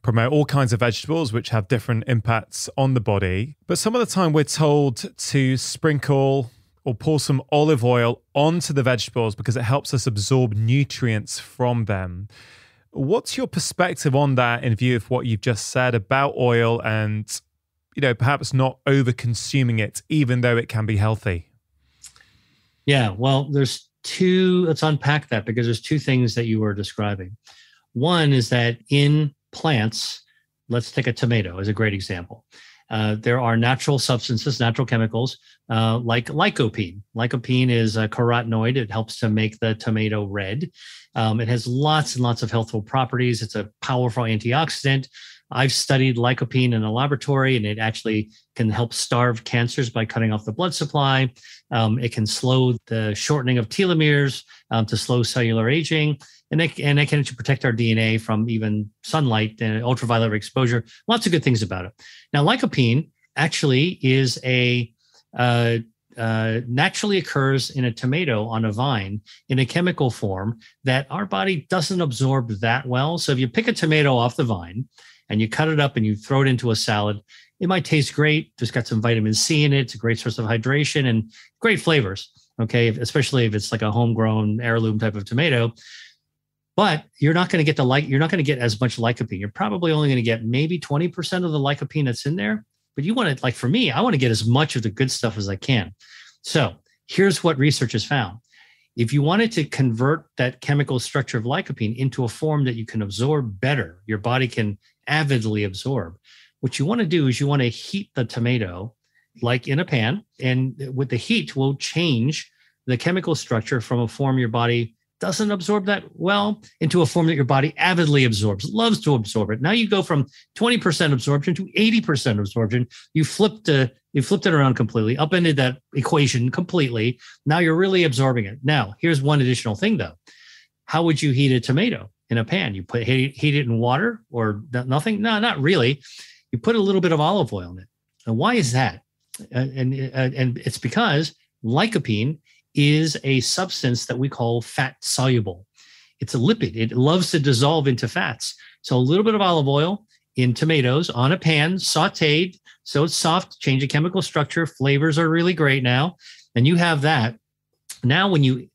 promote all kinds of vegetables which have different impacts on the body. But some of the time we're told to sprinkle or pour some olive oil onto the vegetables because it helps us absorb nutrients from them. What's your perspective on that in view of what you've just said about oil and, perhaps not over consuming it, even though it can be healthy? Yeah, well, let's unpack that, because there's two things that you were describing. One is that in plants, let's take a tomato as a great example. There are natural substances, natural chemicals, like lycopene. Lycopene is a carotenoid. It helps to make the tomato red. It has lots and lots of healthful properties. It's a powerful antioxidant. I've studied lycopene in a laboratory, and it actually can help starve cancers by cutting off the blood supply. It can slow the shortening of telomeres to slow cellular aging. And it can actually protect our DNA from even sunlight and ultraviolet exposure. Lots of good things about it. Now, lycopene actually is naturally occurs in a tomato on a vine in a chemical form that our body doesn't absorb that well. So if you pick a tomato off the vine and you cut it up and you throw it into a salad, it might taste great. It's got some vitamin C in it. It's a great source of hydration and great flavors. Okay, especially if it's like a homegrown heirloom type of tomato. But you're not going to get as much lycopene. You're probably only going to get maybe 20% of the lycopene that's in there. But you want to, like for me, I want to get as much of the good stuff as I can. So here's what research has found. If you wanted to convert that chemical structure of lycopene into a form that you can absorb better, your body can avidly absorb, what you want to do is you want to heat the tomato like in a pan. And with the heat will change the chemical structure from a form your body doesn't absorb that well into a form that your body avidly absorbs, loves to absorb it. Now you go from 20% absorption to 80% absorption. You flipped it around completely, upended that equation completely. Now you're really absorbing it. Now, here's one additional thing though. How would you heat a tomato in a pan? You heat it in water or nothing? No, not really. You put a little bit of olive oil in it. And why is that? And it's because lycopene is a substance that we call fat soluble. It's a lipid. It loves to dissolve into fats. So a little bit of olive oil in tomatoes on a pan, sauteed, so it's soft, change the chemical structure. Flavors are really great now. And you have that. Now when you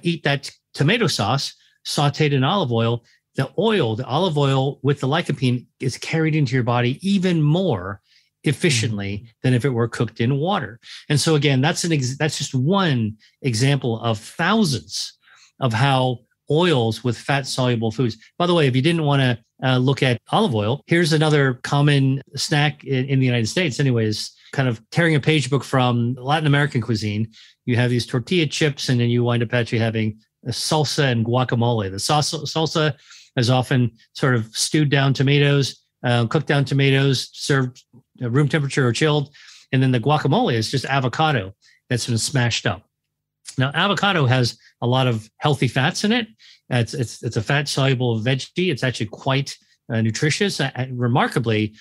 eat that tomato sauce sauteed in olive oil, the olive oil with the lycopene is carried into your body even more efficiently than if it were cooked in water. And so again, that's just one example of thousands of how oils with fat soluble foods. By the way, if you didn't want to look at olive oil, here's another common snack in the United States anyways, kind of tearing a page book from Latin American cuisine. You have these tortilla chips, and then you wind up actually having a salsa and guacamole. The salsa is often sort of stewed down tomatoes, cooked down tomatoes, served room temperature or chilled. And then the guacamole is just avocado that's been smashed up. Now, avocado has a lot of healthy fats in it. It's a fat soluble veggie. It's actually quite nutritious. Remarkably,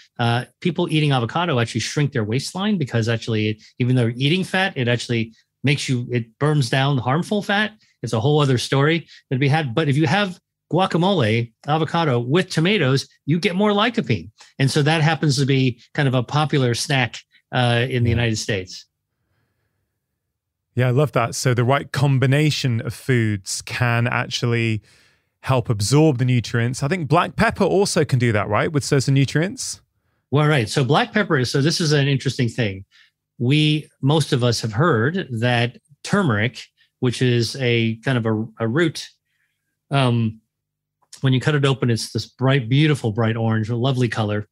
people eating avocado actually shrink their waistline because actually, even though they're eating fat, it actually it burns down harmful fat. It's a whole other story that we had. But if you have guacamole, avocado with tomatoes, you get more lycopene. And so that happens to be kind of a popular snack in the United States. Yeah, I love that. So the right combination of foods can actually help absorb the nutrients. I think black pepper also can do that, right? With certain nutrients. Well, right. So black pepper so this is an interesting thing. Most of us have heard that turmeric, which is a kind of a root, when you cut it open, it's this beautiful bright orange, a lovely color.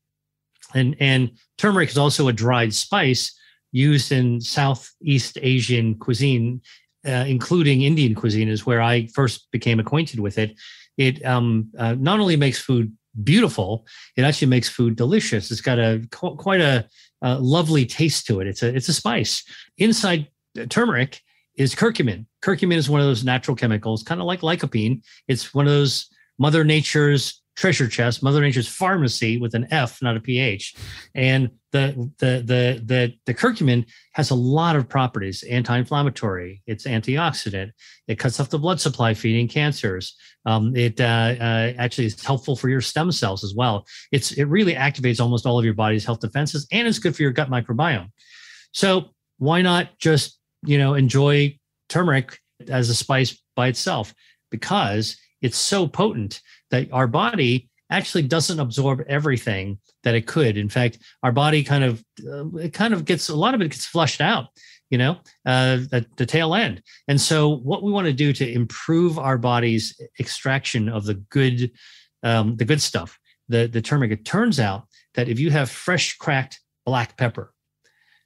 And turmeric is also a dried spice used in Southeast Asian cuisine, including Indian cuisine, is where I first became acquainted with it. It not only makes food beautiful, it actually makes food delicious. It's got quite a lovely taste to it. It's a spice. Inside turmeric is curcumin. Curcumin is one of those natural chemicals, kind of like lycopene. It's one of those Mother Nature's treasure chest, Mother Nature's pharmacy with an F, not a PH. And the curcumin has a lot of properties: anti-inflammatory, it's antioxidant, it cuts off the blood supply feeding cancers. It actually is helpful for your stem cells as well. It really activates almost all of your body's health defenses, and it's good for your gut microbiome. So why not just, enjoy turmeric as a spice by itself? Because it's so potent that our body actually doesn't absorb everything that it could. In fact, our body kind of gets, a lot of it gets flushed out, at the tail end. And so what we want to do to improve our body's extraction of the good stuff, the turmeric, it turns out that if you have fresh cracked black pepper,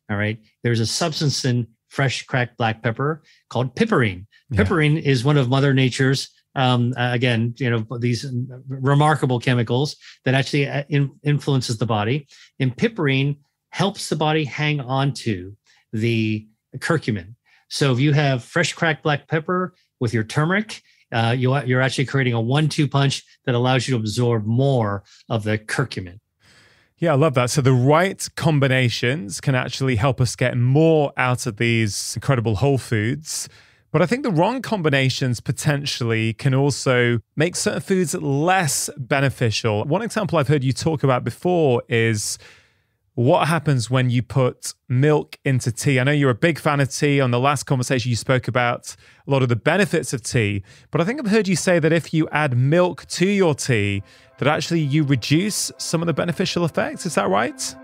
all right, there's a substance in fresh cracked black pepper called piperine. Yeah. Piperine is one of Mother Nature's, again, these remarkable chemicals that actually influences the body. And piperine helps the body hang on to the curcumin. So if you have fresh cracked black pepper with your turmeric, you're actually creating a 1-2 punch that allows you to absorb more of the curcumin. Yeah, I love that. So the right combinations can actually help us get more out of these incredible whole foods. But I think the wrong combinations potentially can also make certain foods less beneficial. One example I've heard you talk about before is what happens when you put milk into tea. I know you're a big fan of tea. On the last conversation, you spoke about a lot of the benefits of tea. But I think I've heard you say that if you add milk to your tea, that actually you reduce some of the beneficial effects. Is that right?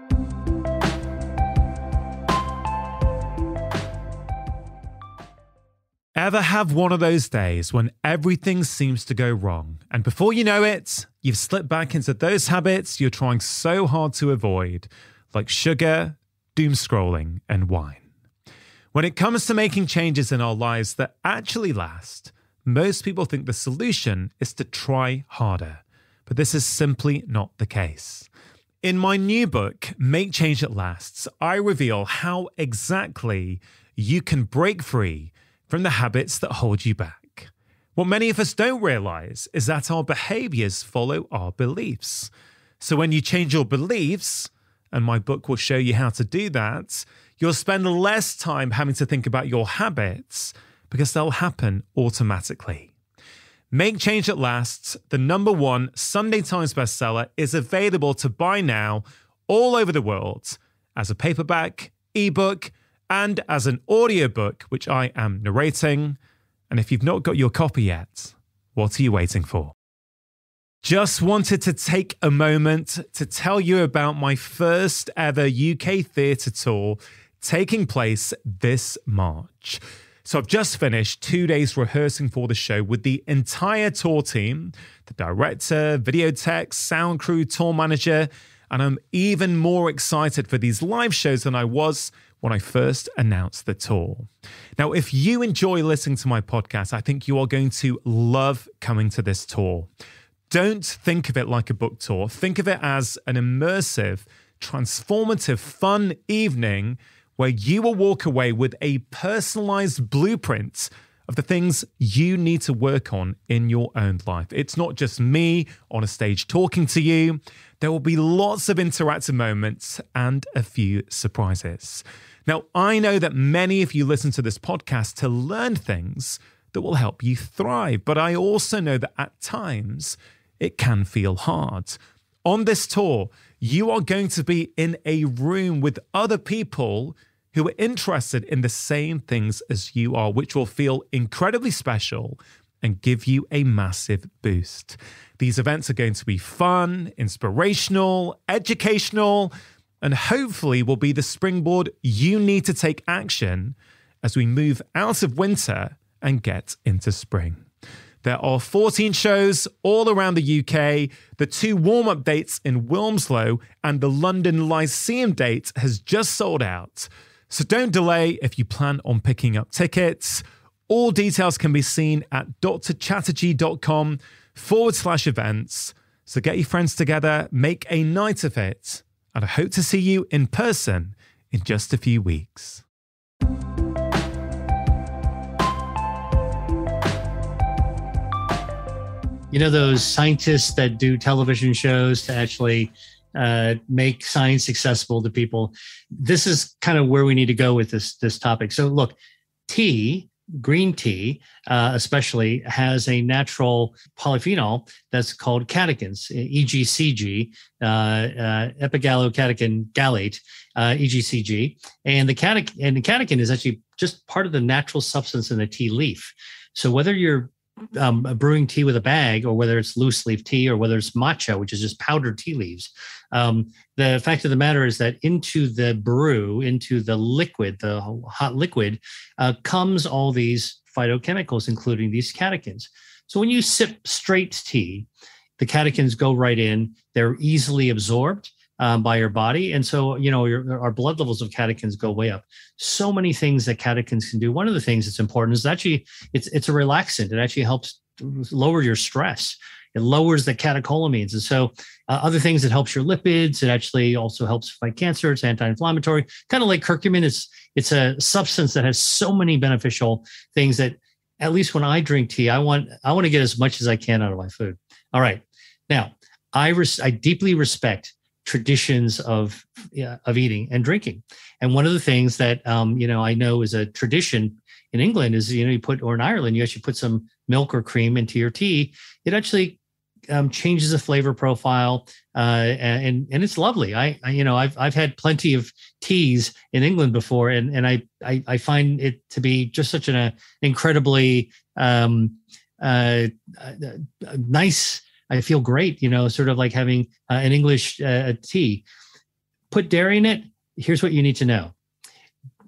Ever have one of those days when everything seems to go wrong, and before you know it, you've slipped back into those habits you're trying so hard to avoid, like sugar, doom scrolling, and wine? When it comes to making changes in our lives that actually last, most people think the solution is to try harder, but this is simply not the case. In my new book, Make Change That Lasts, I reveal how exactly you can break free from the habits that hold you back. What many of us don't realize is that our behaviors follow our beliefs. So when you change your beliefs, and my book will show you how to do that, you'll spend less time having to think about your habits because they'll happen automatically. Make Change That Lasts, the #1 Sunday Times bestseller, is available to buy now all over the world as a paperback, ebook, and as an audiobook, which I am narrating. And if you've not got your copy yet, what are you waiting for? Just wanted to take a moment to tell you about my first ever UK theatre tour taking place this March. So I've just finished 2 days rehearsing for the show with the entire tour team, the director, video tech, sound crew, tour manager, and I'm even more excited for these live shows than I was when I first announced the tour. Now, if you enjoy listening to my podcast, I think you are going to love coming to this tour. Don't think of it like a book tour. Think of it as an immersive, transformative, fun evening where you will walk away with a personalized blueprint of the things you need to work on in your own life. It's not just me on a stage talking to you. There will be lots of interactive moments and a few surprises. Now, I know that many of you listen to this podcast to learn things that will help you thrive, but I also know that at times it can feel hard. On this tour, you are going to be in a room with other people who are interested in the same things as you are, which will feel incredibly special and give you a massive boost. These events are going to be fun, inspirational, educational, and hopefully will be the springboard you need to take action as we move out of winter and get into spring. There are 14 shows all around the UK. The 2 warm-up dates in Wilmslow and the London Lyceum date has just sold out. So don't delay if you plan on picking up tickets. All details can be seen at drchatterjee.com/events. So get your friends together, make a night of it, and I hope to see you in person in just a few weeks. You know, those scientists that do television shows to actually make science accessible to people. This is kind of where we need to go with this topic. So look, tea, green tea, especially, has a natural polyphenol that's called catechins, EGCG, epigallocatechin gallate, EGCG, and the catechin is actually just part of the natural substance in the tea leaf. So whether you're brewing tea with a bag, or whether it's loose leaf tea, or whether it's matcha, which is just powdered tea leaves, the fact of the matter is that into the brew, into the liquid, the hot liquid, comes all these phytochemicals, including these catechins. So when you sip straight tea, the catechins go right in. They're easily absorbed by your body. And so, you know, our blood levels of catechins go way up. So many things that catechins can do. One of the things that's important is actually it's a relaxant. It actually helps lower your stress. It lowers the catecholamines. And so other things, it helps your lipids. It actually also helps fight cancer. It's anti-inflammatory, kind of like curcumin. It's a substance that has so many beneficial things that, at least when I drink tea, I want to get as much as I can out of my food. All right. Now, I deeply respect traditions of eating and drinking. And one of the things that, I know is a tradition in England is, or in Ireland, you actually put some milk or cream into your tea. It actually changes the flavor profile, and it's lovely. I've had plenty of teas in England before, and I find it to be just such an incredibly nice. I feel great, sort of like having an English tea. Put dairy in it. Here's what you need to know.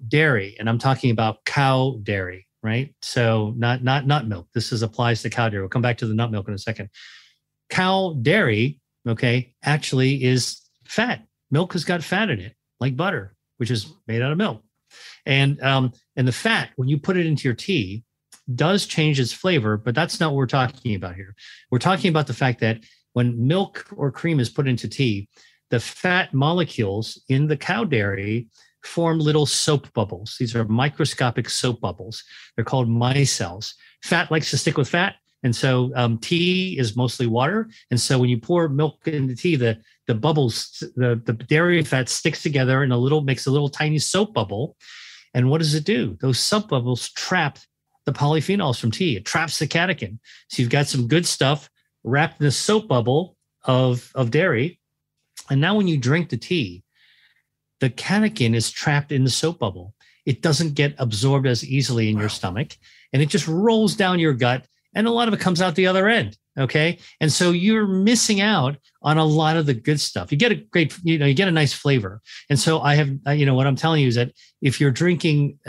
Dairy, and I'm talking about cow dairy, right? So not nut milk. This applies to cow dairy. We'll come back to the nut milk in a second. Cow dairy, okay, actually is fat. Milk has got fat in it, like butter, which is made out of milk. And the fat, when you put it into your tea, does change its flavor, but that's not what we're talking about here. We're talking about the fact that when milk or cream is put into tea, the fat molecules in the cow dairy form little soap bubbles. These are microscopic soap bubbles. They're called micelles. Fat likes to stick with fat. And so tea is mostly water. And so when you pour milk into tea, the bubbles, the dairy fat sticks together and makes a little tiny soap bubble. And what does it do? Those soap bubbles trap the polyphenols from tea. It traps the catechin. So you've got some good stuff wrapped in the soap bubble of dairy. And now when you drink the tea, the catechin is trapped in the soap bubble. It doesn't get absorbed as easily in your stomach, and it just rolls down your gut, and a lot of it comes out the other end. Okay. And so you're missing out on a lot of the good stuff. You get you get a nice flavor. And so what I'm telling you is that if you're drinking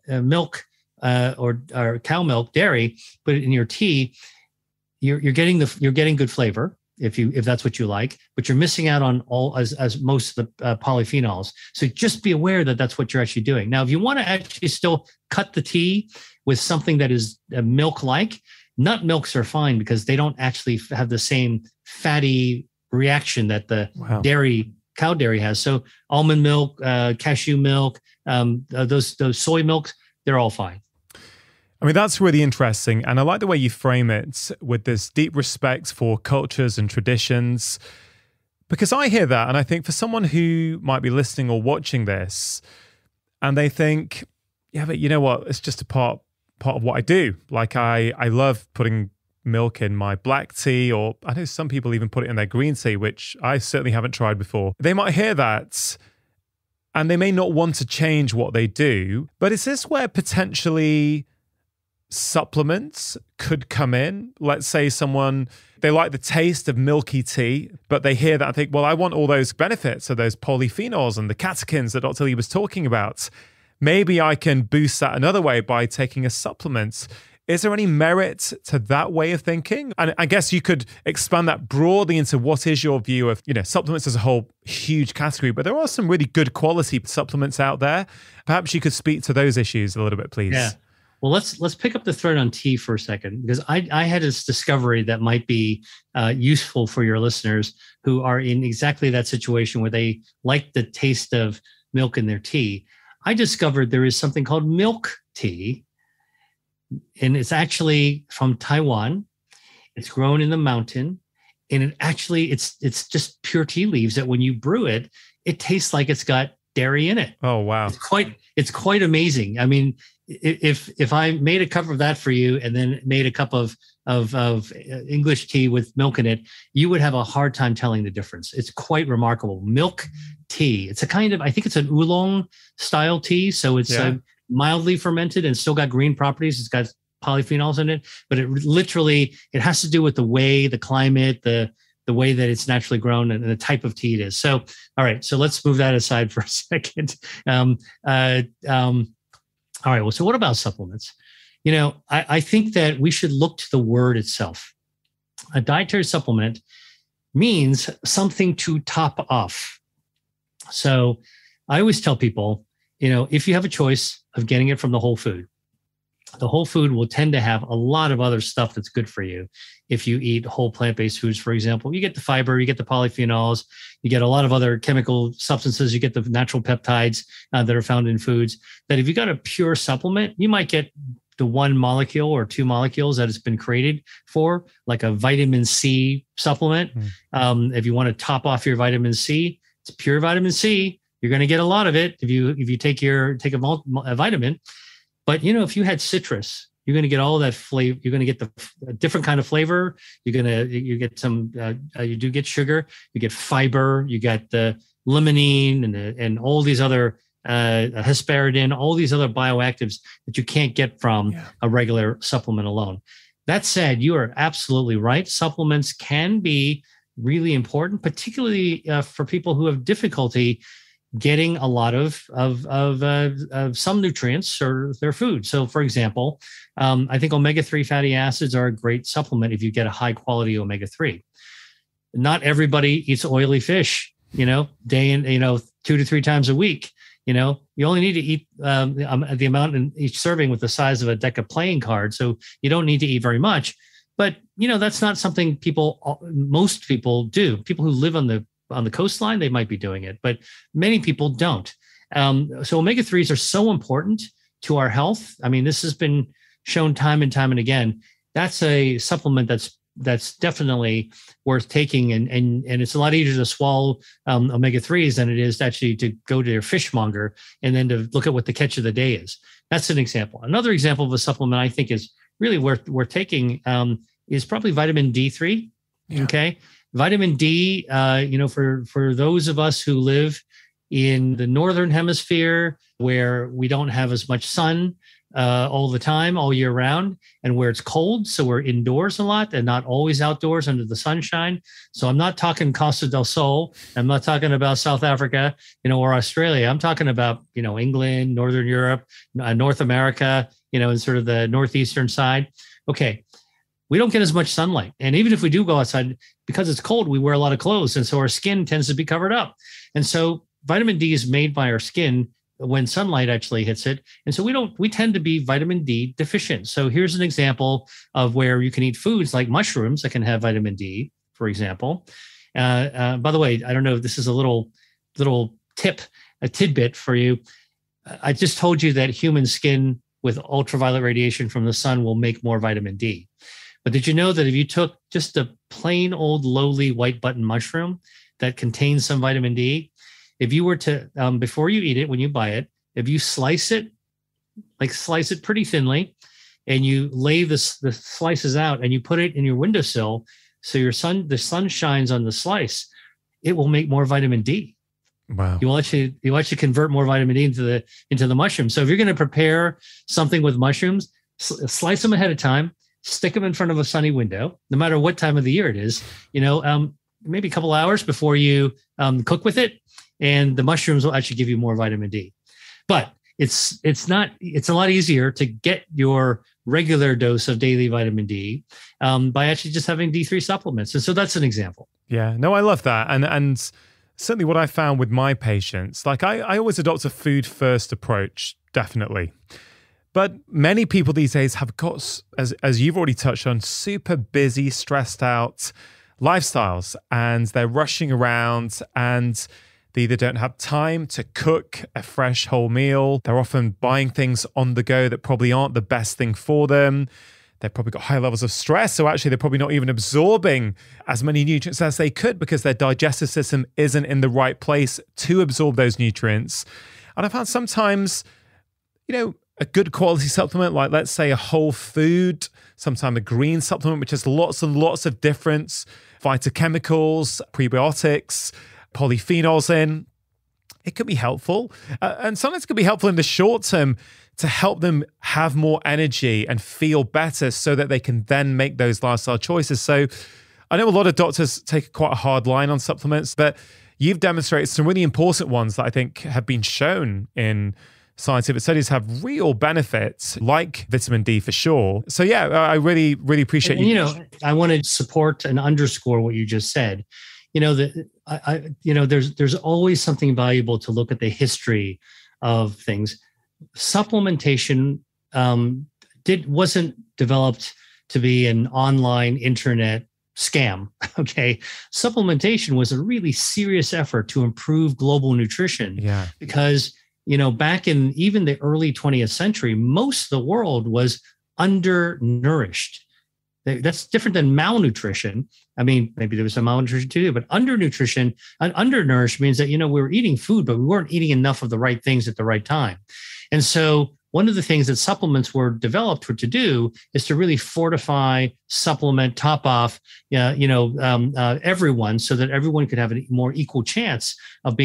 milk, or cow milk, dairy, put it in your tea, you're getting good flavor if that's what you like, but you're missing out on as most of the polyphenols. So just be aware that that's what you're actually doing. Now, if you want to actually still cut the tea with something that is milk-like, nut milks are fine because they don't actually have the same fatty reaction that the cow dairy has. So almond milk, cashew milk, those soy milks, they're all fine. I mean, that's really interesting. And I like the way you frame it with this deep respect for cultures and traditions, because I hear that and I think for someone who might be listening or watching this and they think, yeah, but you know what? It's just a part of what I do. Like I love putting milk in my black tea, or I know some people even put it in their green tea, which I certainly haven't tried before. They might hear that and they may not want to change what they do, but is this where potentially supplements could come in? Let's say they like the taste of milky tea, but they hear that and think, well, I want all those benefits of those polyphenols and the catechins that Dr. Lee was talking about. Maybe I can boost that another way by taking a supplement. Is there any merit to that way of thinking? And I guess you could expand that broadly into what is your view of, supplements as a whole huge category, but there are some really good quality supplements out there. Perhaps you could speak to those issues a little bit, please. Yeah. Well, let's pick up the thread on tea for a second, because I had this discovery that might be useful for your listeners who are in exactly that situation where they like the taste of milk in their tea. I discovered there is something called milk tea, and it's actually from Taiwan. It's grown in the mountain, and it's just pure tea leaves that when you brew it, it tastes like it's got dairy in it. Oh, wow. It's quite amazing. I mean, if I made a cup of that for you and then made a cup of English tea with milk in it, you would have a hard time telling the difference. It's quite remarkable. Milk tea. It's a kind of, I think it's an oolong style tea. So it's mildly fermented and still got green properties. It's got polyphenols in it, but it has to do with the climate, the way that it's naturally grown and the type of tea it is. So, all right. So let's move that aside for a second. All right. Well, so what about supplements? I think that we should look to the word itself. A dietary supplement means something to top off. So I always tell people, if you have a choice of getting it from the whole food will tend to have a lot of other stuff that's good for you. If you eat whole plant-based foods, for example, you get the fiber, you get the polyphenols, you get a lot of other chemical substances, you get the natural peptides that are found in foods. That if you got a pure supplement, you might get the one molecule or two molecules that it's been created for, like a vitamin C supplement. If you want to top off your vitamin C, it's pure vitamin C. You're going to get a lot of it if you take a vitamin. But if you had citrus, you're going to get all that flavor. You're going to get a different kind of flavor. You get some. You do get sugar. You get fiber. You get the limonene and all these other hesperidin, all these other bioactives that you can't get from a regular supplement alone. That said, you are absolutely right. Supplements can be really important, particularly for people who have difficulty getting a lot of some nutrients or their food. So, for example, I think omega-3 fatty acids are a great supplement if you get a high quality omega-3. Not everybody eats oily fish, day in, 2 to 3 times a week. You only need to eat the amount in each serving with the size of a deck of playing cards. So you don't need to eat very much. But, that's not something most people do. People who live on the coastline, they might be doing it, but many people don't. So omega-3s are so important to our health. I mean, this has been shown time and time and again. That's a supplement that's definitely worth taking, and it's a lot easier to swallow omega-3s than it is actually to go to your fishmonger and then to look at what the catch of the day is. That's an example. Another example of a supplement I think is really worth taking is probably vitamin D3. Yeah. Okay. Vitamin D, for those of us who live in the northern hemisphere where we don't have as much sun all the time, all year round, and where it's cold, so we're indoors a lot and not always outdoors under the sunshine. So I'm not talking Costa del Sol. I'm not talking about South Africa, or Australia. I'm talking about, England, Northern Europe, North America, and sort of the northeastern side. Okay. We don't get as much sunlight. And even if we do go outside, because it's cold, we wear a lot of clothes. And so our skin tends to be covered up. And so vitamin D is made by our skin when sunlight actually hits it. And so we tend to be vitamin D deficient. So here's an example of where you can eat foods like mushrooms that can have vitamin D, for example. By the way, I don't know if this is a little tidbit for you. I just told you that human skin with ultraviolet radiation from the sun will make more vitamin D. But did you know that if you took just a plain old lowly white button mushroom that contains some vitamin D, if you were to, before you eat it, when you buy it, if you slice it pretty thinly, and you lay the slices out and you put it in your windowsill, so the sun shines on the slice, it will make more vitamin D. Wow. You actually convert more vitamin D into the mushroom. So if you're going to prepare something with mushrooms, slice them ahead of time. Stick them in front of a sunny window, no matter what time of the year it is, maybe a couple hours before you cook with it. And the mushrooms will actually give you more vitamin D. But it's a lot easier to get your regular dose of daily vitamin D by actually just having D3 supplements. And so that's an example. Yeah, no, I love that. And certainly what I found with my patients, like I always adopt a food first approach, definitely. But many people these days have got, as you've already touched on, super busy, stressed out lifestyles, and they're rushing around and they either don't have time to cook a fresh whole meal. They're often buying things on the go that probably aren't the best thing for them. They've probably got high levels of stress. So actually, they're probably not even absorbing as many nutrients as they could because their digestive system isn't in the right place to absorb those nutrients. And I found sometimes, a good quality supplement, like let's say a whole food, sometimes a green supplement, which has lots and lots of different phytochemicals, prebiotics, polyphenols in, it could be helpful. And sometimes it could be helpful in the short term to help them have more energy and feel better so that they can then make those lifestyle choices. So I know a lot of doctors take quite a hard line on supplements, but you've demonstrated some really important ones that I think have been shown in scientific studies have real benefits, like vitamin D for sure. So yeah, I really, really appreciate you. I want to support and underscore what you just said. There's always something valuable to look at the history of things. Supplementation wasn't developed to be an online internet scam. Okay. Supplementation was a really serious effort to improve global nutrition. Yeah. Because, back in even the early 20th century, most of the world was undernourished. That's different than malnutrition. I mean, maybe there was some malnutrition too, but undernutrition and undernourished means that, we were eating food, but we weren't eating enough of the right things at the right time. And so one of the things that supplements were developed to do is to really fortify, supplement, top off, everyone, so that everyone could have a more equal chance of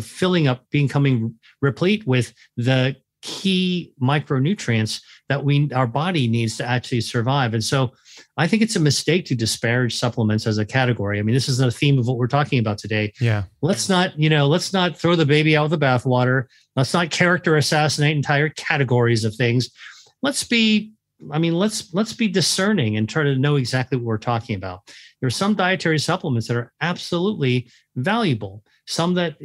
filling up, becoming replete with the key micronutrients that our body needs to actually survive. And so I think it's a mistake to disparage supplements as a category. I mean, this is the theme of what we're talking about today. Yeah. Let's not throw the baby out with the bathwater. Let's not character assassinate entire categories of things. Let's be discerning and try to know exactly what we're talking about. There are some dietary supplements that are absolutely valuable. Some that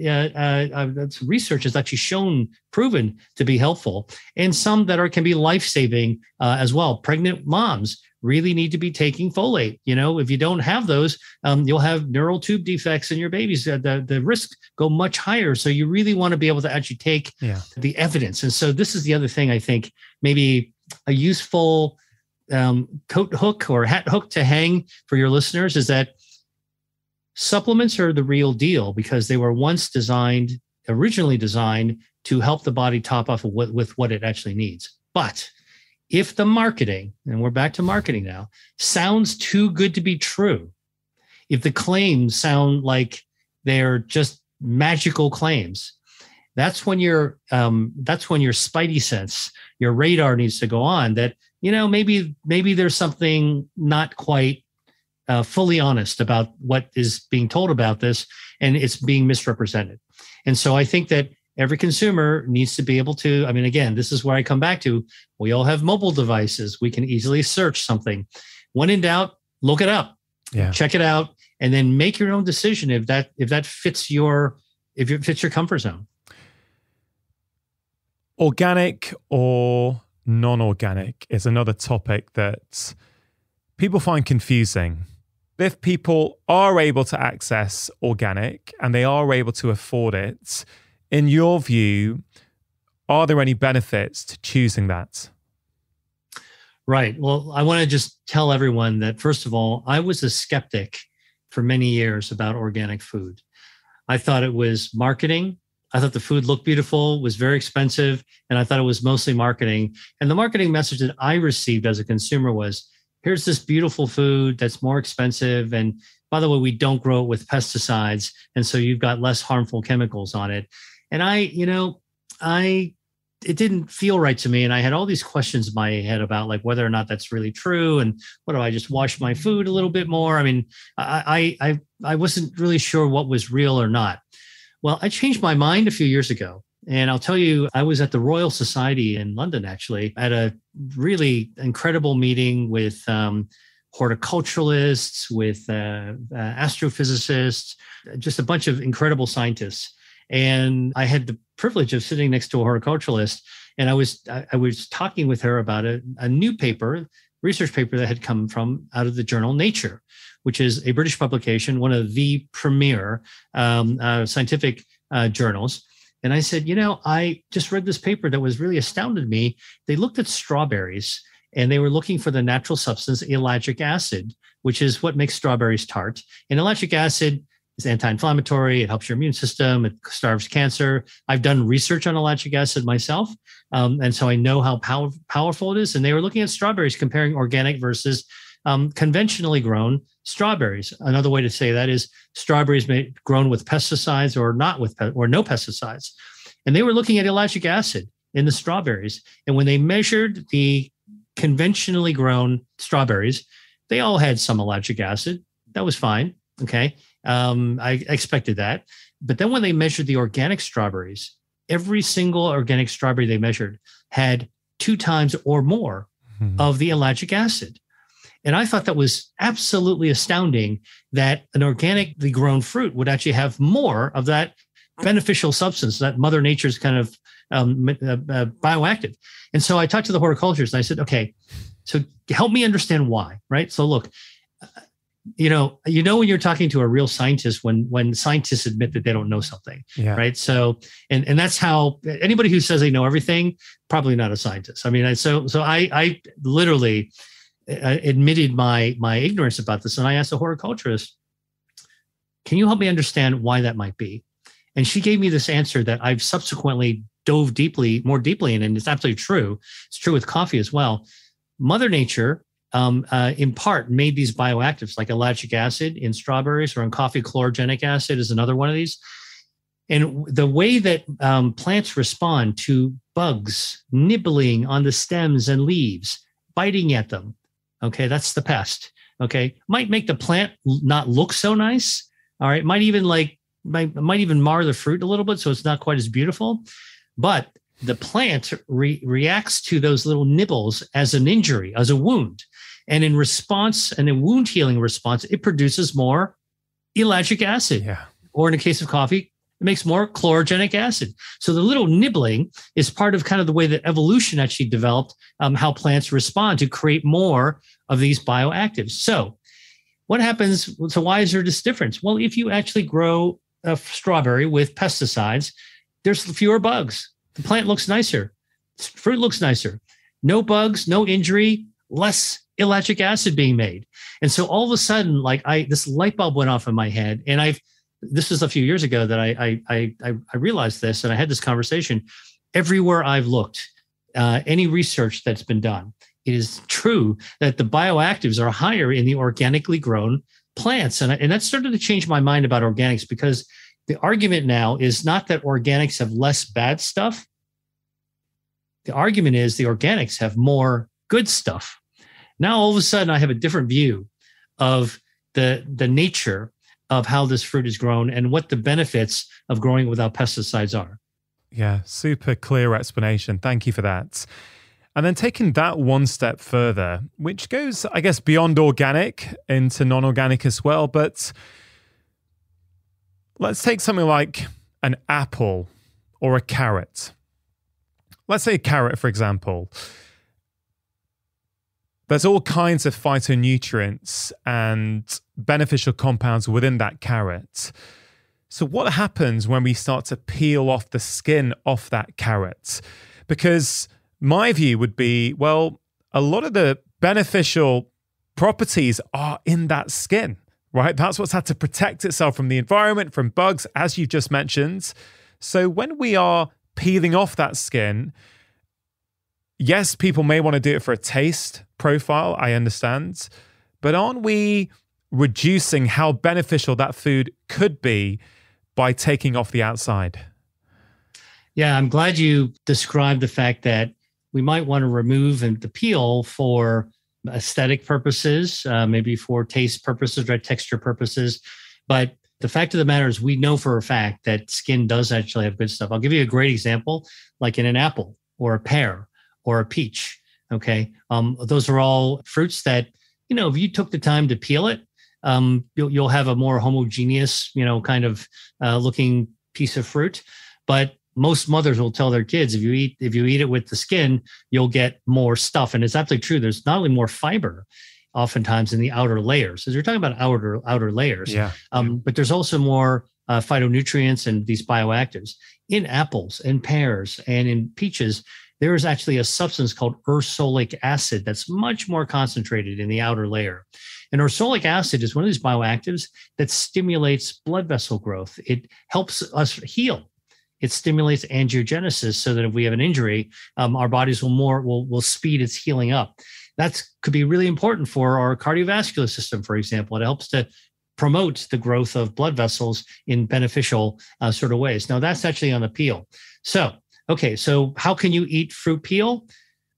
research has actually proven to be helpful, and some that can be life-saving as well. Pregnant moms really need to be taking folate. If you don't have those, you'll have neural tube defects in your babies. The risks go much higher. So you really want to be able to actually take the evidence. And so this is the other thing I think maybe a useful coat hook or hat hook to hang for your listeners is that supplements are the real deal because they were originally designed to help the body top off with what it actually needs. But if the marketing, and we're back to marketing now, sounds too good to be true, if the claims sound like they're just magical claims, that's when your spidey sense, your radar needs to go on that, maybe there's something not quite fully honest about what is being told about this, and it's being misrepresented. And so I think that every consumer needs to be able to, again, this is where I come back to, we all have mobile devices. We can easily search something. When in doubt, look it up, check it out, and then make your own decision if it fits your comfort zone. Organic or non-organic is another topic that people find confusing. If people are able to access organic and they are able to afford it, in your view, are there any benefits to choosing that? Right. Well, I want to just tell everyone that, first of all, I was a skeptic for many years about organic food. I thought it was marketing. I thought the food looked beautiful, was very expensive, and I thought it was mostly marketing. And the marketing message that I received as a consumer was, here's this beautiful food that's more expensive. And by the way, we don't grow it with pesticides. And so you've got less harmful chemicals on it. And it didn't feel right to me. And I had all these questions in my head about like whether or not that's really true. And what do I just wash my food a little bit more? I wasn't really sure what was real or not. Well, I changed my mind a few years ago. And I'll tell you, I was at the Royal Society in London, actually, at a really incredible meeting with horticulturalists, with astrophysicists, just a bunch of incredible scientists. And I had the privilege of sitting next to a horticulturalist, and I was talking with her about a new paper, research paper that had come from out of the journal Nature, which is a British publication, one of the premier scientific journals. And I said, I just read this paper that was really astounded me. They looked at strawberries and they were looking for the natural substance ellagic acid, which is what makes strawberries tart. And ellagic acid is anti-inflammatory. It helps your immune system. It starves cancer. I've done research on ellagic acid myself, and so I know how powerful it is. And they were looking at strawberries, comparing organic versus conventionally grown strawberries. Another way to say that is strawberries grown with pesticides or not with or no pesticides. And they were looking at ellagic acid in the strawberries. And when they measured the conventionally grown strawberries, they all had some ellagic acid. That was fine. Okay. I expected that. But then when they measured the organic strawberries, every single organic strawberry they measured had 2 times or more of the ellagic acid. And I thought that was absolutely astounding that an organically grown fruit would actually have more of that beneficial substance, that Mother Nature's kind of bioactive. And so I talked to the horticulturist and I said, okay, so help me understand why, right? So look, you know, when you're talking to a real scientist, when scientists admit that they don't know something, right? So, and that's how anybody who says they know everything, probably not a scientist. I mean, I literally admitted my ignorance about this. And I asked the horticulturist, can you help me understand why that might be? And she gave me this answer that I've subsequently dove more deeply in, and it's absolutely true. It's true with coffee as well. Mother Nature, in part, made these bioactives like ellagic acid in strawberries, or in coffee, chlorogenic acid is another one of these. And the way that plants respond to bugs nibbling on the stems and leaves, biting at them, okay, that's the pest. Okay, might make the plant not look so nice. All right, might even mar the fruit a little bit, so it's not quite as beautiful. But the plant reacts to those little nibbles as an injury, as a wound. And in response, and in wound healing response, it produces more ellagic acid. Yeah. Or in the case of coffee, it makes more chlorogenic acid. So the little nibbling is part of kind of the way that evolution actually developed how plants respond to create more of these bioactives. So what happens? So why is there this difference? Well, if you actually grow a strawberry with pesticides, there's fewer bugs. The plant looks nicer. Fruit looks nicer. No bugs, no injury, less ellagic acid being made. And so all of a sudden, this light bulb went off in my head. And this was a few years ago that I realized this, and I had this conversation. Everywhere I've looked, any research that's been done, it is true that the bioactives are higher in the organically grown plants. And that started to change my mind about organics, because the argument now is not that organics have less bad stuff. The argument is the organics have more good stuff. Now, all of a sudden, I have a different view of the nature of how this fruit is grown and what the benefits of growing it without pesticides are. Yeah, super clear explanation. Thank you for that. And then taking that one step further, which goes, I guess, beyond organic into non-organic as well. But let's take something like an apple or a carrot. Let's say a carrot, for example. There's all kinds of phytonutrients and beneficial compounds within that carrot. So what happens when we start to peel off the skin off that carrot? Because my view would be, well, a lot of the beneficial properties are in that skin, right? That's what's had to protect itself from the environment, from bugs, as you just mentioned. So when we are peeling off that skin, yes, people may want to do it for a taste profile, I understand, but aren't we reducing how beneficial that food could be by taking off the outside? Yeah, I'm glad you described the fact that we might want to remove the peel for aesthetic purposes, maybe for taste purposes, right, texture purposes. But the fact of the matter is we know for a fact that skin does actually have good stuff. I'll give you a great example, like in an apple or a pear or a peach. Okay. Those are all fruits that, if you took the time to peel it, you'll have a more homogeneous, kind of looking piece of fruit. But most mothers will tell their kids, if you eat it with the skin, you'll get more stuff. And it's absolutely true. There's not only more fiber oftentimes in the outer layers. So you're talking about outer layers. Yeah. But there's also more phytonutrients and these bioactives in apples and pears and in peaches. there is actually a substance called ursolic acid that's much more concentrated in the outer layer. And ursolic acid is one of these bioactives that stimulates blood vessel growth. It helps us heal. It stimulates angiogenesis so that if we have an injury, our bodies will speed its healing up. That could be really important for our cardiovascular system, for example. It helps to promote the growth of blood vessels in beneficial sort of ways. Now, that's actually on the peel. So how can you eat fruit peel?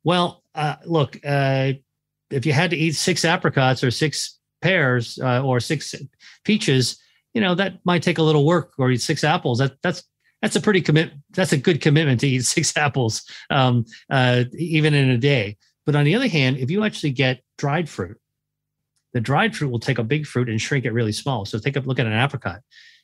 Well, look, if you had to eat 6 apricots or 6 pears or 6 peaches, that might take a little work, or eat 6 apples. That's a good commitment to eat 6 apples, even in a day. But on the other hand, if you actually get dried fruit, the dried fruit will take a big fruit and shrink it really small. So take a look at an apricot.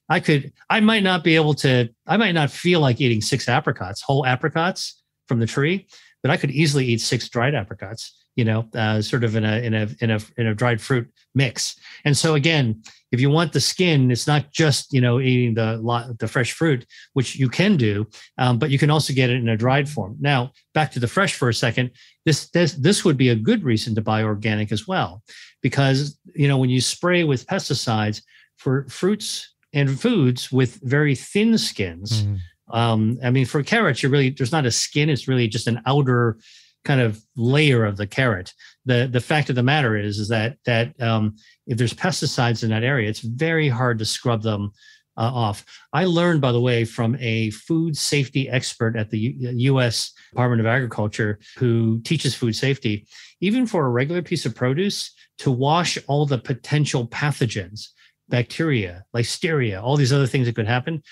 I might not feel like eating 6 apricots, whole apricots from the tree, but I could easily eat 6 dried apricots, sort of in a dried fruit mix. And so again, if you want the skin, it's not just, eating the fresh fruit, which you can do, but you can also get it in a dried form. Now, back to the fresh for a second, this would be a good reason to buy organic as well, because, when you spray with pesticides for fruits and foods with very thin skins, for carrots, there's not a skin, it's really just an outer kind of layer of the carrot. The fact of the matter is that if there's pesticides in that area, it's very hard to scrub them off. I learned, by the way, from a food safety expert at the U.S. Department of Agriculture who teaches food safety, even for a regular piece of produce, to wash all the potential pathogens, bacteria, listeria, all these other things that could happen,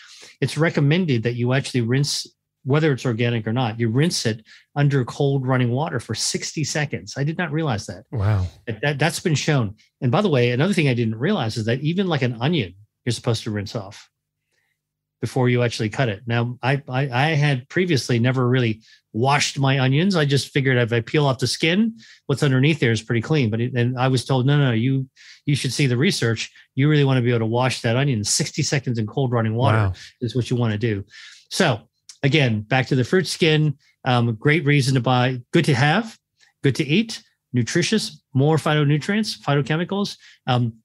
it's recommended that you actually rinse, whether it's organic or not, you rinse it under cold running water for 60 seconds. I did not realize that. Wow. That's been shown. And by the way, another thing I didn't realize is that even like an onion, you're supposed to rinse off before you actually cut it. Now, I had previously never really washed my onions. I just figured if I peel off the skin, what's underneath there is pretty clean. And I was told, no, you should see the research. You really want to be able to wash that onion 60 seconds in cold running water is what you want to do. So again, back to the fruit skin, great reason to buy, good to have, good to eat, nutritious, more phytonutrients, phytochemicals.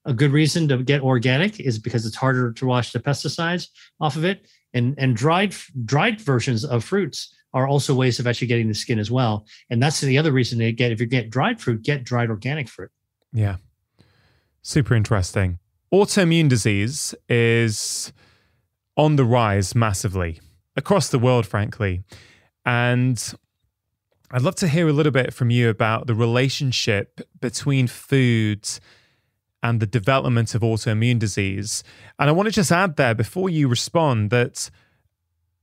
A good reason to get organic is because it's harder to wash the pesticides off of it. And dried versions of fruits are also ways of actually getting the skin as well. And that's the other reason to get, if you get dried fruit, get dried organic fruit. Yeah. Super interesting. Autoimmune disease is on the rise massively across the world, frankly. And I'd love to hear a little bit from you about the relationship between food and the development of autoimmune disease. And I want to just add there before you respond that,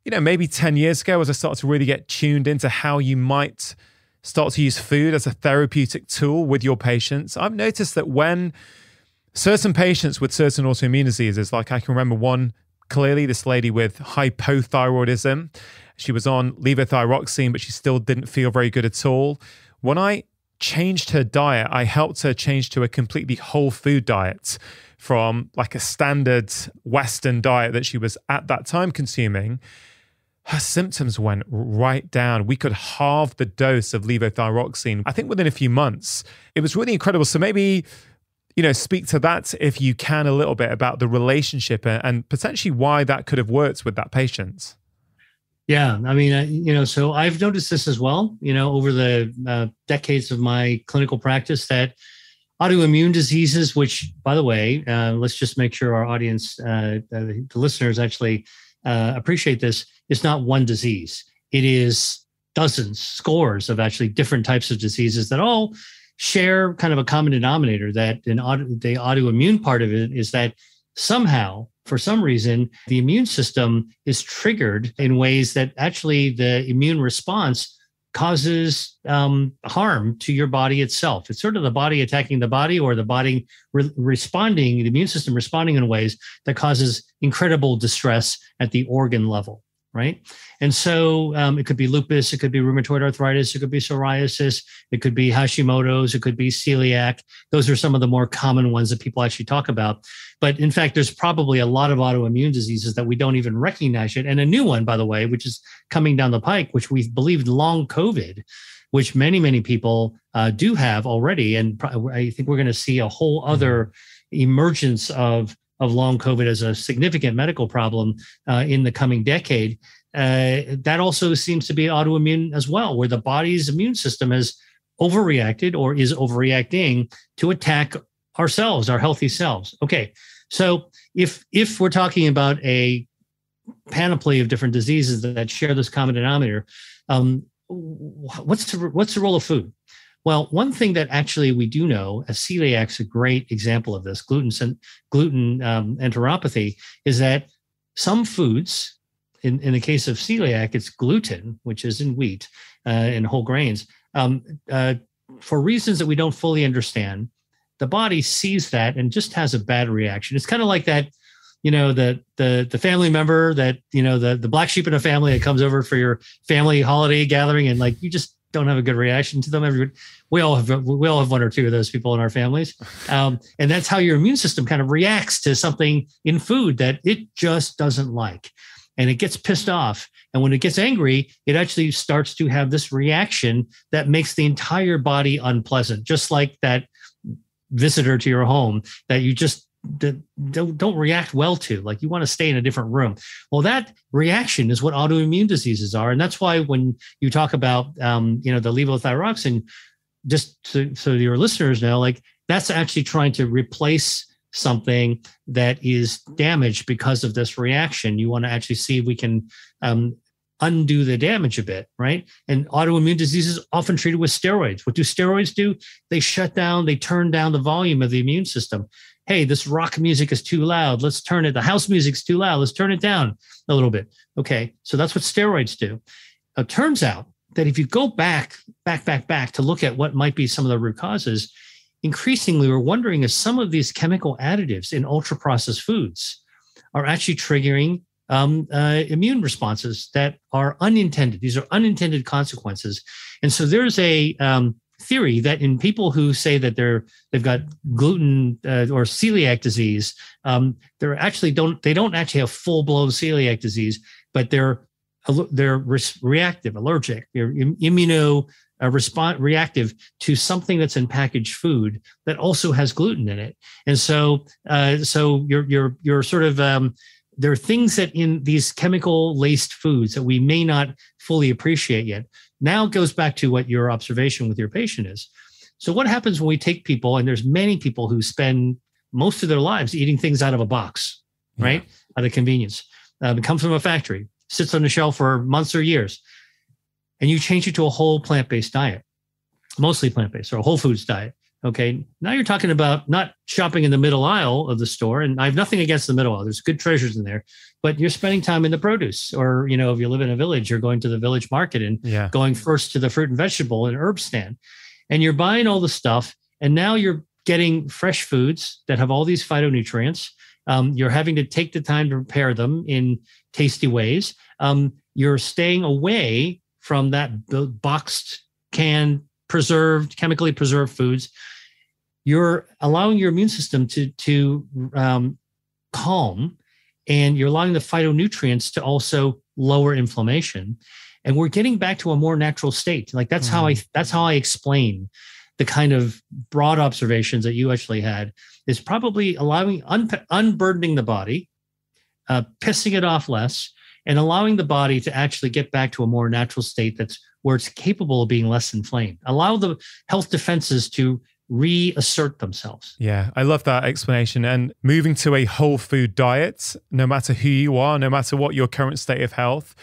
maybe 10 years ago, as I started to really get tuned into how you might start to use food as a therapeutic tool with your patients, I've noticed that when certain patients with certain autoimmune diseases, like I can remember one clearly, this lady with hypothyroidism, she was on levothyroxine, but she still didn't feel very good at all. When I changed her diet, I helped her change to a completely whole food diet from like a standard Western diet that she was at that time consuming. Her symptoms went right down. We could halve the dose of levothyroxine, I think within a few months. It was really incredible. So maybe, speak to that if you can a little bit about the relationship and potentially why that could have worked with that patient. Yeah, so I've noticed this as well, over the decades of my clinical practice, that autoimmune diseases, which, by the way, let's just make sure our audience, the listeners actually appreciate this, it's not one disease. It is dozens, scores of actually different types of diseases that all share kind of a common denominator, that the autoimmune part of it is that somehow, for some reason, the immune system is triggered in ways that actually the immune response causes harm to your body itself. It's sort of the body attacking the body, or the body responding, the immune system responding in ways that causes incredible distress at the organ level, right? And so it could be lupus, it could be rheumatoid arthritis, it could be psoriasis, it could be Hashimoto's, it could be celiac. Those are some of the more common ones that people actually talk about. But in fact, there's probably a lot of autoimmune diseases that we don't even recognize yet. And a new one, by the way, which is coming down the pike, which we've believed long COVID, which many, many people do have already. And I think we're going to see a whole other emergence of long COVID as a significant medical problem in the coming decade. That also seems to be autoimmune as well, where the body's immune system has overreacted or is overreacting to attack ourselves, our healthy selves. Okay, so if we're talking about a panoply of different diseases that share this common denominator, what's the role of food? Well, one thing that actually we do know, celiac's a great example of this, gluten enteropathy, is that some foods, in the case of celiac, it's gluten, which is in wheat and whole grains. For reasons that we don't fully understand, the body sees that and just has a bad reaction. It's kind of like that, the family member that, the black sheep in a family that comes over for your family holiday gathering, and like you just don't have a good reaction to them. We all have one or two of those people in our families. And that's how your immune system kind of reacts to something in food that it just doesn't like. And it gets pissed off. And when it gets angry, it actually starts to have this reaction that makes the entire body unpleasant, just like that visitor to your home that you just don't react well to, like you want to stay in a different room. Well, that reaction is what autoimmune diseases are. And that's why when you talk about, the levothyroxine, just so your listeners know, like that's actually trying to replace something that is damaged because of this reaction. You want to actually see if we can undo the damage a bit, right? And autoimmune diseases often treated with steroids. What do steroids do? They turn down the volume of the immune system. Hey, this rock music is too loud. Let's turn it. The house music's too loud. Let's turn it down a little bit. Okay, so that's what steroids do. It turns out that if you go back to look at what might be some of the root causes, increasingly we're wondering if some of these chemical additives in ultra-processed foods are actually triggering immune responses that are unintended. These are unintended consequences. And so there's a theory that in people who say that they've got gluten or celiac disease, they don't actually have full-blown celiac disease, but they're reactive, allergic, they're reactive to something that's in packaged food that also has gluten in it. And so you're sort of there are things that in these chemical-laced foods that we may not fully appreciate yet. Now it goes back to what your observation with your patient is. So what happens when we take people, and there's many people who spend most of their lives eating things out of a box, right? Out of convenience. It comes from a factory, sits on the shelf for months or years, and you change it to a whole plant-based diet, mostly plant-based, or a whole foods diet. Okay, now you're talking about not shopping in the middle aisle of the store, and I have nothing against the middle aisle. There's good treasures in there, but you're spending time in the produce, or if you live in a village, you're going to the village market and going first to the fruit and vegetable and herb stand, and you're buying all the stuff, and now you're getting fresh foods that have all these phytonutrients. You're having to take the time to prepare them in tasty ways. You're staying away from that boxed, canned, chemically preserved foods. You're allowing your immune system to calm, and you're allowing the phytonutrients to also lower inflammation. And we're getting back to a more natural state. Like that's how I explain the kind of broad observations that you actually had, is probably allowing unburdening the body, pissing it off less, and allowing the body to actually get back to a more natural state that's where it's capable of being less inflamed. Allow the health defenses to reassert themselves. Yeah, I love that explanation. And moving to a whole food diet, no matter who you are, no matter what your current state of health,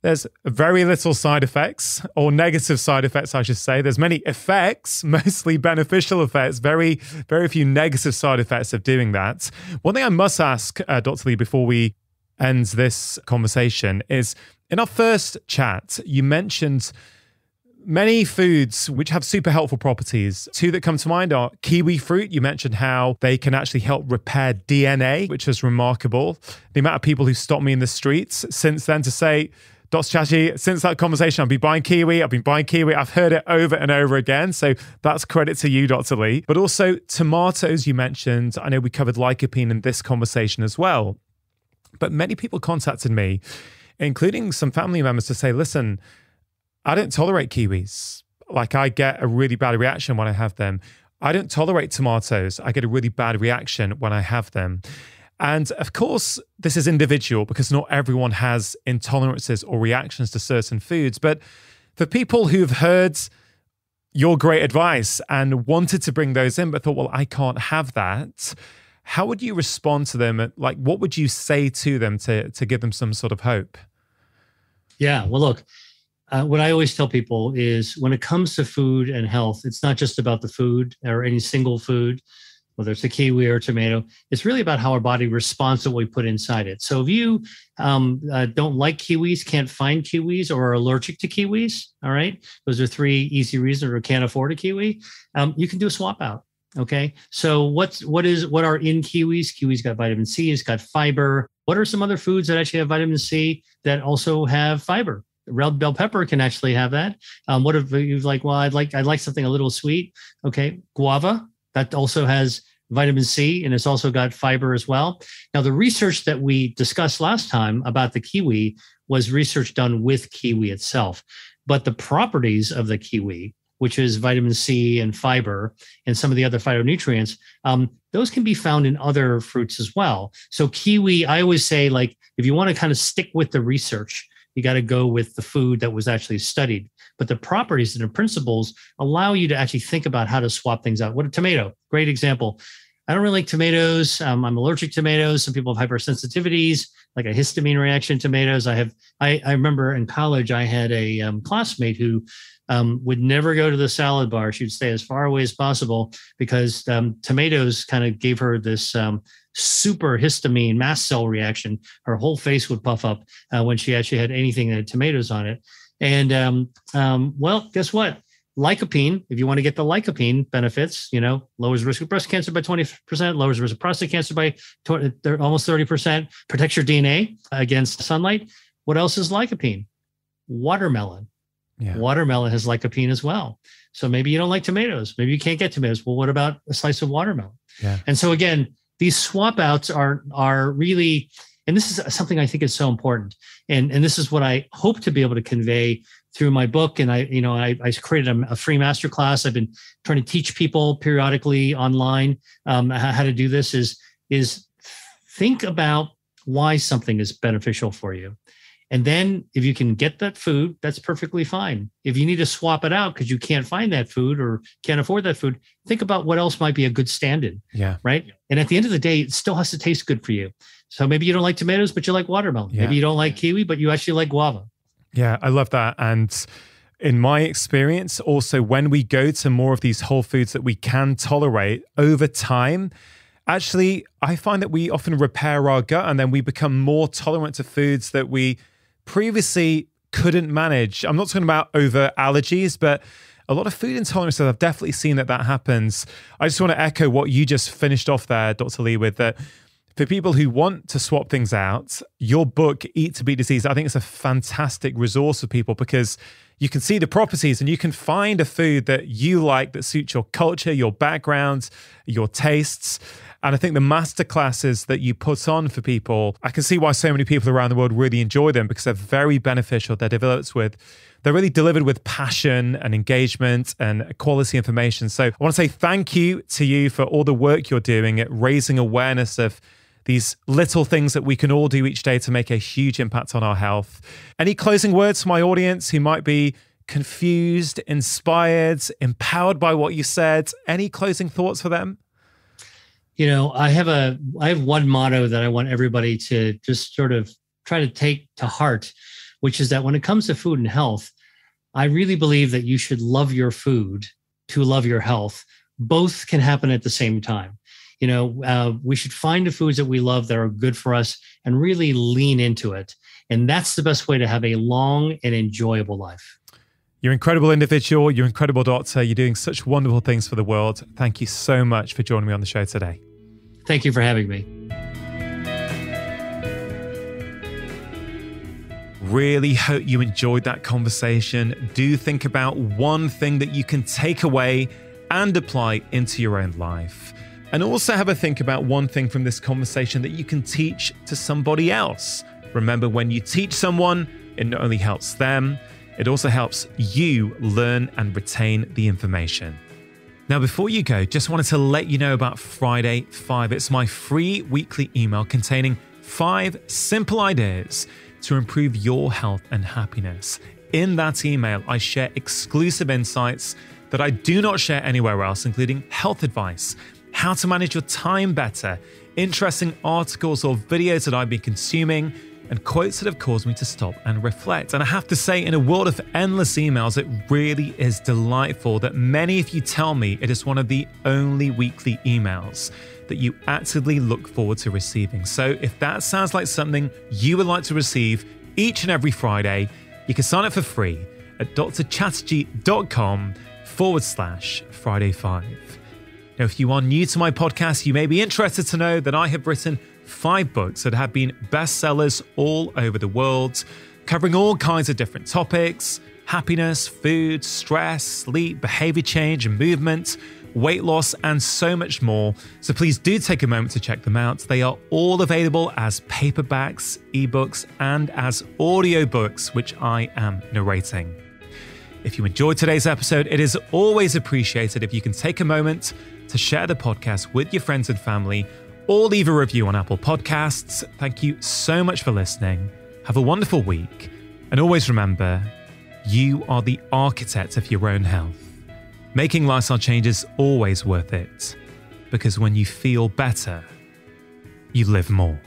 there's very little side effects, or negative side effects, I should say. There's many effects, mostly beneficial effects, very, very few negative side effects of doing that. One thing I must ask, Dr. Lee, before we end this conversation is, in our first chat, you mentioned many foods which have super helpful properties. Two that come to mind are kiwi fruit. You mentioned how they can actually help repair DNA, which is remarkable. The amount of people who stop me in the streets since then to say, Dr. Chatterjee, since that conversation, I've been buying kiwi. I've heard it over and over again. So that's credit to you, Dr. Lee. But also tomatoes, you mentioned. I know we covered lycopene in this conversation as well. But many people contacted me, including some family members, to say, listen, I don't tolerate kiwis. Like, I get a really bad reaction when I have them. I don't tolerate tomatoes. I get a really bad reaction when I have them. And of course, this is individual because not everyone has intolerances or reactions to certain foods. But for people who've heard your great advice and wanted to bring those in, but thought, well, I can't have that, how would you respond to them? Like, what would you say to them to give them some sort of hope? Yeah, well, look, what I always tell people is when it comes to food and health, it's not just about the food or any single food, whether it's a kiwi or a tomato. It's really about how our body responds to what we put inside it. So if you don't like kiwis, can't find kiwis, or are allergic to kiwis, all right, those are three easy reasons, or can't afford a kiwi, you can do a swap out. Okay, so what are in kiwis? Kiwis got vitamin C, it's got fiber. What are some other foods that actually have vitamin C that also have fiber? Red bell pepper can actually have that. What if you're like, well, I'd like something a little sweet. Okay, guava, that also has vitamin C, and it's also got fiber as well. Now, the research that we discussed last time about the kiwi was research done with kiwi itself. But the properties of the kiwi, which is vitamin C and fiber and some of the other phytonutrients, those can be found in other fruits as well. So kiwi, I always say, like, if you want to kind of stick with the research, you got to go with the food that was actually studied. But the properties and the principles allow you to actually think about how to swap things out. What a tomato, great example. I don't really like tomatoes. I'm allergic to tomatoes. Some people have hypersensitivities, like a histamine reaction to tomatoes. I remember in college, I had a classmate who would never go to the salad bar. She'd stay as far away as possible because tomatoes kind of gave her this super histamine mast cell reaction. Her whole face would puff up when she actually had anything that had tomatoes on it. And well, guess what? Lycopene, if you want to get the lycopene benefits, lowers the risk of breast cancer by 20%, lowers the risk of prostate cancer by almost 30%, protects your DNA against sunlight. What else is lycopene? Watermelon. Yeah. Watermelon has lycopene as well. So maybe you don't like tomatoes. Maybe you can't get tomatoes. Well, what about a slice of watermelon? Yeah. And so again, these swap outs are really, and this is something I think is so important. And this is what I hope to be able to convey through my book. And I created a free masterclass. I've been trying to teach people periodically online how to do this is think about why something is beneficial for you. And then if you can get that food, that's perfectly fine. If you need to swap it out because you can't find that food or can't afford that food, think about what else might be a good stand-in. Yeah. Right. And at the end of the day, it still has to taste good for you. So maybe you don't like tomatoes, but you like watermelon. Yeah. Maybe you don't like kiwi, but you actually like guava. Yeah, I love that. And in my experience, also, when we go to more of these whole foods that we can tolerate over time, actually, I find that we often repair our gut and then we become more tolerant to foods that we previously couldn't manage. I'm not talking about over allergies, but a lot of food intolerances, I've definitely seen that happens. I just want to echo what you just finished off there, Dr. Lee, with that. For people who want to swap things out, your book, Eat to Beat Disease, I think it's a fantastic resource for people because you can see the properties and you can find a food that you like that suits your culture, your background, your tastes. And I think the masterclasses that you put on for people, I can see why so many people around the world really enjoy them because they're very beneficial. They're really delivered with passion and engagement and quality information. So I want to say thank you to you for all the work you're doing at raising awareness of these little things that we can all do each day to make a huge impact on our health. Any closing words for my audience who might be confused, inspired, empowered by what you said? Any closing thoughts for them? I have one motto that I want everybody to just sort of try to take to heart, which is that when it comes to food and health, I really believe that you should love your food to love your health. Both can happen at the same time. We should find the foods that we love that are good for us and really lean into it. And that's the best way to have a long and enjoyable life. You're an incredible individual. You're an incredible doctor. You're doing such wonderful things for the world. Thank you so much for joining me on the show today. Thank you for having me. Really hope you enjoyed that conversation. Do think about one thing that you can take away and apply into your own life. And also have a think about one thing from this conversation that you can teach to somebody else. Remember, when you teach someone, it not only helps them, it also helps you learn and retain the information. Now, before you go, just wanted to let you know about Friday 5. It's my free weekly email containing 5 simple ideas to improve your health and happiness. In that email, I share exclusive insights that I do not share anywhere else, including health advice, how to manage your time better, interesting articles or videos that I've been consuming, and quotes that have caused me to stop and reflect. And I have to say, in a world of endless emails, it really is delightful that many of you tell me it is one of the only weekly emails that you actively look forward to receiving. So if that sounds like something you would like to receive each and every Friday, you can sign up for free at drchatterjee.com/Friday5. Now, if you are new to my podcast, you may be interested to know that I have written 5 books that have been bestsellers all over the world, covering all kinds of different topics: happiness, food, stress, sleep, behavior change and movement, weight loss, and so much more. So please do take a moment to check them out. They are all available as paperbacks, ebooks, and as audiobooks, which I am narrating. If you enjoyed today's episode, it is always appreciated if you can take a moment to share the podcast with your friends and family, or leave a review on Apple Podcasts. Thank you so much for listening. Have a wonderful week. And always remember, you are the architect of your own health. Making lifestyle change is always worth it, because when you feel better, you live more.